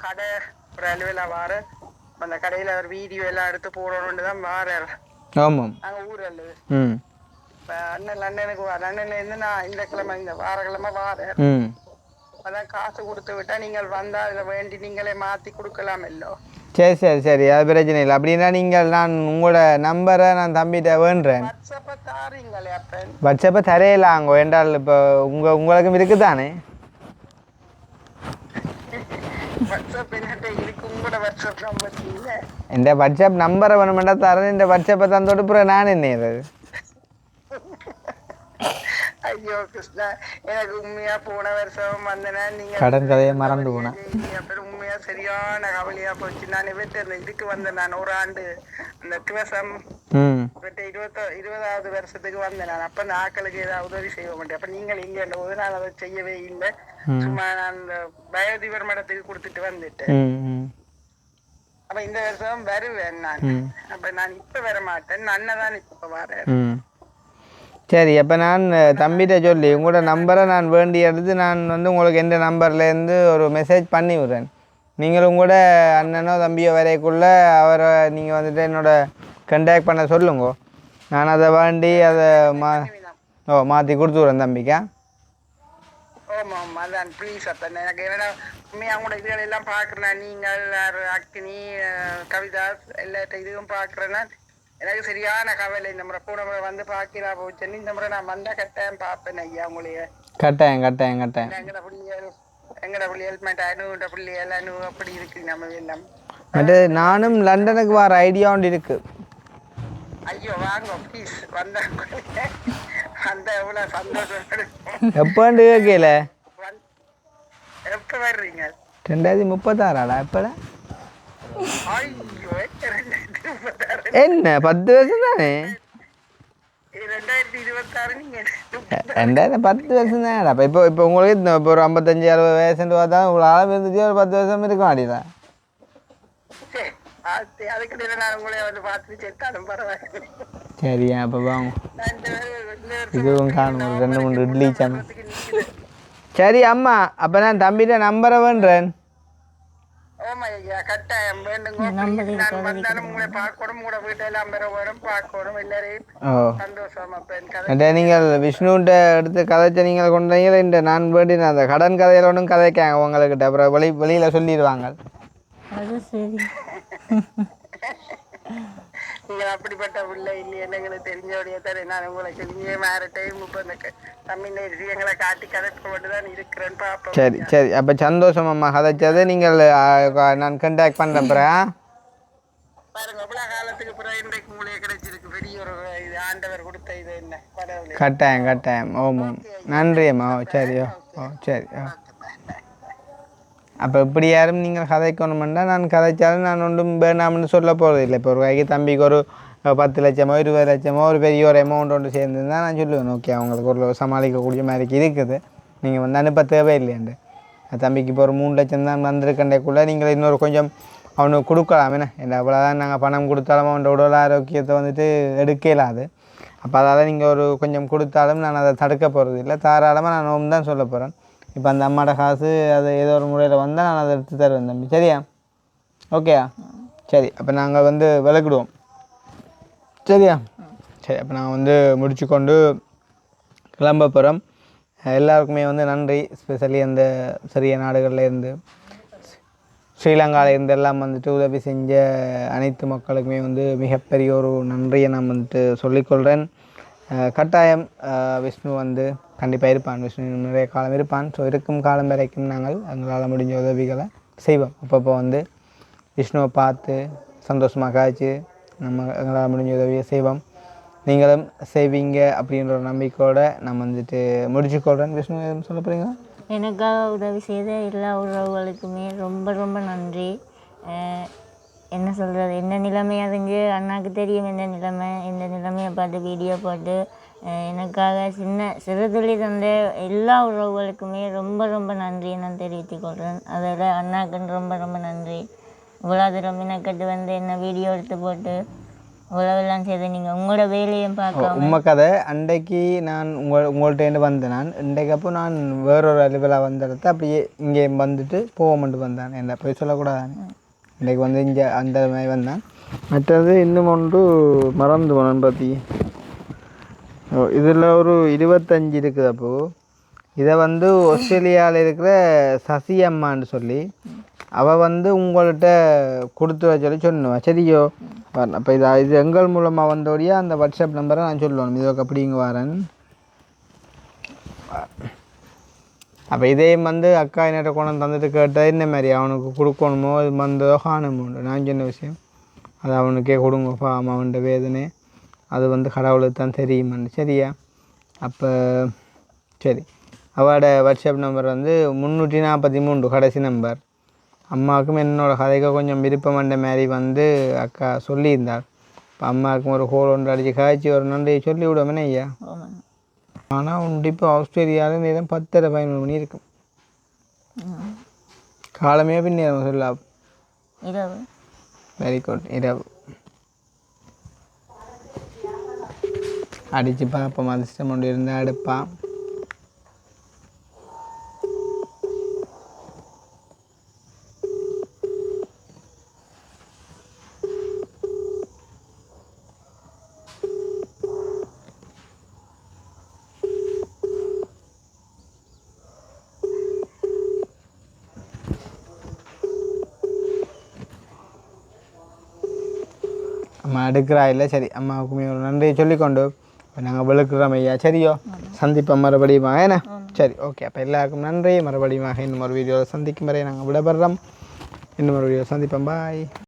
கடை ஒரு அலுவல வார அந்த கடையில அவர் வீடியோ எல்லாம் எடுத்து போடணும்னு தான் வாரார். நாங்க ஊரளவு இப்ப அண்ணனுக்கு அண்ணன்ல இருந்து நான் இந்த கிழமை இந்த வாரக்கிழமை வாரேன். அதான் காசு கொடுத்து விட்டா நீங்கள் வந்தா அதுல வேண்டி நீங்களே மாத்தி கொடுக்கலாம் இல்லோ? சரி சரி சரி, அது பிரச்சனை இல்லை. அப்படின்னா நீங்கள் நான் உங்களோட நம்பரை நான் தம்பிகிட்ட வேண்டுறேன். வாட்ஸ்அப்பை தரையிலாங்க என்றால் இப்போ உங்களுக்கும் இருக்குதானே? இந்த வாட்ஸ்அப் நம்பரை வேணுமெண்டா தரேன். இந்த வாட்ஸ்அப்பை தந்தோடு அப்புறம் நான் என்ன ஐயோ கிருஷ்ணா, எனக்கு உண்மையா போன வருஷம் வந்தனா நீங்க கடன் கதையை மறந்து போனேன். உண்மையா சரியான கவலையா போச்சு. நான் இதுக்கு வந்தேன், நான் ஒரு ஆண்டு அந்த திவசம் 20வது வருஷத்துக்கு வந்தேன் நான். அப்ப அந்த ஆக்களுக்கு ஏதாவது உதவி செய்ய மாட்டேன். அப்ப நீங்கள் இங்க போது நான் அதை செய்யவே இல்லை. சும்மா நான் அந்த பயோதிபர் மடத்துக்கு கொடுத்துட்டு வந்துட்டேன். அப்ப இந்த வருஷம் வருவேன் நான். அப்ப நான் இப்ப வர மாட்டேன், அண்ணன் இப்ப வரேன். சரி, அப்போ நான் தம்பிகிட்ட சொல்லி உங்களோட நம்பரை நான் வேண்டிய எடுத்து நான் வந்து உங்களுக்கு எந்த நம்பர்லேருந்து ஒரு மெசேஜ் பண்ணி விட்றேன். நீங்களும் உங்களோட அண்ணனோ தம்பியோ வரைக்குள்ளே அவரை நீங்கள் வந்துட்டு என்னோட கண்டாக்ட் பண்ண சொல்லுங்க. நான் அதை வேண்டி அதை மாற்றி கொடுத்து விட்றேன் தம்பிக்கா. ஆமாம் அதான் ப்ளீஸ். அப்போ எனக்கு என்னடா உண்மையாக அவங்களோட இதுகளெல்லாம் பார்க்குறேன். நீங்கள் அக்கினி கவிதா எல்லா இதுவும் பார்க்குறேன்னா எனக்கு சரியான கவலை. இந்த முறை போன முறை வந்து பார்க்கலாம் போச்சுன்னு இந்த முறை நான் வந்தால் கட்டாயம் பார்ப்பேன் ஐயா உங்களைய. கட்டாயம் எங்கட பிள்ளைகள் அனுகிட்ட பிள்ளைகள் அப்படி இருக்கு நம்ம எல்லாம். அது நானும் லண்டனுக்கு வர ஐடியா ஒன்று இருக்கு. ஐயோ வாங்க ப்ளீஸ், வந்த எவ்வளோ சந்தோஷம். எப்போண்டு கேட்கல? எப்போ வர்றீங்க? 2036 எப்படா? என்ன 10 வருஷம் தானே? 10 வருஷம் தானே. அப்போ இப்போ உங்களுக்கு இப்போ ஒரு 55-60 வயசுன்னு பார்த்தா உங்களை அளவு இருந்துச்சு, ஒரு 10 வருஷம் இருக்கும் அடிதா. சரியா, அப்போ வாங்க இதுவும் காணும் 2-3 இட்லி சாமி. சரி அம்மா, அப்போ நான் தம்பிட்ட நம்பரை வேண்டுறேன். ஆமா ஐயா, கட்டாயம் வேண்டுங்க. நான் வந்தாலும் உங்களை பார்க்கணும், உங்களோட வீட்டெல்லாம் பெற வேணும், பார்க்கணும் எல்லாரையும். சந்தோஷம். அப்போ நீங்கள் விஷ்ணுகிட்ட எடுத்து கதைச்ச நீங்கள் கொண்டீங்க. இந்த நான் வேண்டின அந்த கடன் கதையில ஒன்றும் கதைக்காங்க உங்கள்கிட்ட, அப்புறம் வெளியில் சொல்லிடுவாங்க. அது சரி. நீங்கள் அப்படிப்பட்ட பிள்ளை இல்லையே எங்களுக்கு தெரிஞ்சோடைய தர நான் உங்களை சொல்லியே வேறு டைம் இப்போ இந்த தமிழ் விஷயங்களை காட்டி கதைக்க மட்டும் தான் இருக்கிறேன்னு பார்ப்போம். சரி சரி, அப்போ சந்தோஷம் அம்மா கதைச்சது. நீங்கள் நான் கண்டாக்ட் பண்ணுறேன். பாருங்க, இவ்வளோ காலத்துக்கு பிறகு இன்றைக்கு உங்களே கிடைச்சிருக்கு. பெரிய ஒரு இது ஆண்டவர் கொடுத்த இது என்ன கடவுளே. கட்டாயம் கட்டாயம். ஓமாம், நன்றி அம்மா. ஓ சரி. ஓ சரி. அப்போ இப்படி யாரும் நீங்கள் கதைக்கணுமெண்டா நான் கதைச்சாலும் நான் ஒன்றும் வேணாம்னு சொல்ல போகிறது இல்லை. இப்போ ஒரு கைக்கு தம்பிக்கு ஒரு 10 லட்சமோ 20 லட்சமோ ஒரு பெரிய ஒரு அமௌண்ட் ஒன்று சேர்ந்துருந்தால் நான் சொல்லுவேன், ஓகே அவங்களுக்கு ஒரு சமாளிக்கக்கூடிய மாதிரி இருக்குது, நீங்கள் வந்து அனுப்ப தேவையில்லைண்டு. தம்பிக்கு இப்போ ஒரு 3 லட்சம் தான் வந்திருக்கண்டேக்குள்ளே நீங்கள் இன்னொரு கொஞ்சம் அவனுக்கு கொடுக்கலாம். என்ன அவ்வளோதான் நாங்கள் பணம் கொடுத்தாலும் அவனோட உடல் ஆரோக்கியத்தை வந்துட்டு எடுக்கலாது. அப்போ அதால் நீங்கள் ஒரு கொஞ்சம் கொடுத்தாலும் நான் அதை தடுக்க போகிறது இல்லை. தாராளமாக நான் ஒன்று தான் சொல்ல போகிறேன். இப்போ அந்த அம்மாவோட காசு அது ஏதோ ஒரு முறையில் வந்தால் நான் அதை எடுத்து தருவேன் தம்பி. சரியா? ஓகேயா? சரி, அப்போ நாங்கள் வந்து விளக்கிடுவோம். சரியா? சரி, அப்போ நாங்கள் வந்து முடிச்சுக்கொண்டு கிளம்ப போகிறோம். எல்லாருக்குமே வந்து நன்றி. ஸ்பெஷலி அந்த சிறிய நாடுகள்லேருந்து ஸ்ரீலங்காவிலேருந்து எல்லாம் வந்துட்டு உதவி செஞ்ச அனைத்து மக்களுக்குமே வந்து மிகப்பெரிய ஒரு நன்றியை நான் வந்துட்டு சொல்லிக்கொள்கிறேன். கட்டாயம் விஷ்ணு வந்து கண்டிப்பாக இருப்பான். விஷ்ணு நிறைய காலம் இருப்பான். ஸோ இருக்கும் காலம் வரைக்கும் நாங்கள் எங்களால் முடிஞ்ச உதவிகளை செய்வோம். அப்பப்போ வந்து விஷ்ணுவை பார்த்து சந்தோஷமாக காய்ச்சி நம்ம எங்களால் முடிஞ்ச உதவியை செய்வோம். நீங்களும் செய்வீங்க அப்படின்ற ஒரு நம்பிக்கையோடு நம்ம வந்துட்டு முடிச்சுக்கொள்கிறேன். விஷ்ணு எதுவும் சொல்ல போகிறீங்களா? எனக்காக உதவி செய்த எல்லா உறவுகளுக்குமே ரொம்ப ரொம்ப நன்றி. என்ன சொல்கிறது, என்ன நிலைமை அறிஞ்சு அண்ணாவுக்கு தெரியும் என்ன நிலைமை. இந்த நிலைமையை பார்த்து வீடியோ போட்டு எனக்காக சிறுதுளி தந்த எல்லா உறவுகளுக்குமே ரொம்ப ரொம்ப நன்றியை நான் தெரிவித்துக் கொள்கிறேன். அதில் அண்ணாக்குன்னு ரொம்ப ரொம்ப நன்றி. இவ்வளோ தூரம் மினக்கட்டு வந்து என்ன வீடியோ எடுத்து போட்டு இவ்வளவெல்லாம் செய்து நீங்கள் உங்களோட வேலையும் பார்க்க உண்மை கதை. அன்றைக்கு நான் உங்கள்கிட்ட வந்தேன். நான் இன்றைக்கு அப்போ நான் வேறொரு அலுவலாக வந்த இடத்த அப்படியே இங்கே வந்துட்டு போவோம்ட்டு வந்தேன். என்ன போய் சொல்லக்கூடாது. இன்றைக்கு வந்து இங்கே அந்த மாதிரி வந்தேன். மற்றது இன்னும் ஒன்று மறந்து போனேன் பற்றி. இதில் ஒரு 25 இருக்குது. அப்போது இதை வந்து ஆஸ்திரேலியாவில் இருக்கிற சசி அம்மான்னு சொல்லி அவள் வந்து உங்கள்கிட்ட கொடுத்து வர சொன்னுவேன். சரியோ? அப்போ இது எங்கள் மூலமாக வந்தோடையா அந்த வாட்ஸ்அப் நம்பரை நான் சொல்லணும். இதுக்கு அப்படிங்க வரேன். அப்போ இதையும் வந்து அக்கா என்னட்ட கொண்டு தந்துட்டு கேட்டால் என்ன மாதிரி அவனுக்கு கொடுக்கணுமோ இது வந்ததோ காணுமோ. நான் சொன்ன விஷயம் அது அவனுக்கே கொடுங்கப்பா, அவன்கிட்ட வேதனை அது வந்து கடவுளுக்கு தான் தெரியுமான்னு. சரியா? அப்போ சரி, அவளோட வாட்ஸ்அப் நம்பர் வந்து 343 கடைசி நம்பர். அம்மாவுக்கும் என்னோடய கதைக்கு கொஞ்சம் விருப்பம் பண்ண மாதிரி வந்து அக்கா சொல்லியிருந்தார். இப்போ அம்மாவுக்கும் ஒரு ஹோல் ஒன்று அடித்து காய்ச்சி ஒரு நன்றி சொல்லி விடுவோமே ஐயா. ஆனால் உண்டு இப்போ ஆஸ்திரேலியாவில் நேரம் 10:11 மணி இருக்கும். காலமே பின்னேரம் சொல்லலாம். இரவு. Very good. இரவு அடித்து பார்ப்போம். அதிர்ஷ்டம் ஒன்று இருந்தால் எடுப்பான். அம்மா எடுக்கிறா இல்லை. சரி, அம்மாவுக்குமே ஒரு நன்றியை சொல்லிக்கொண்டு நாங்கள் விழுக்கிறோம் ஐயா. சரியோ? சந்திப்போம் மறுபடியும் ஏன்னா. சரி, ஓகே. அப்போ எல்லாருக்கும் நன்றி. மறுபடியும் இன்னும் ஒரு வீடியோவில் சந்திக்கும் வரை நாங்கள் விடப்படுறோம். இன்னும் ஒரு வீடியோ சந்திப்போம். பாய்.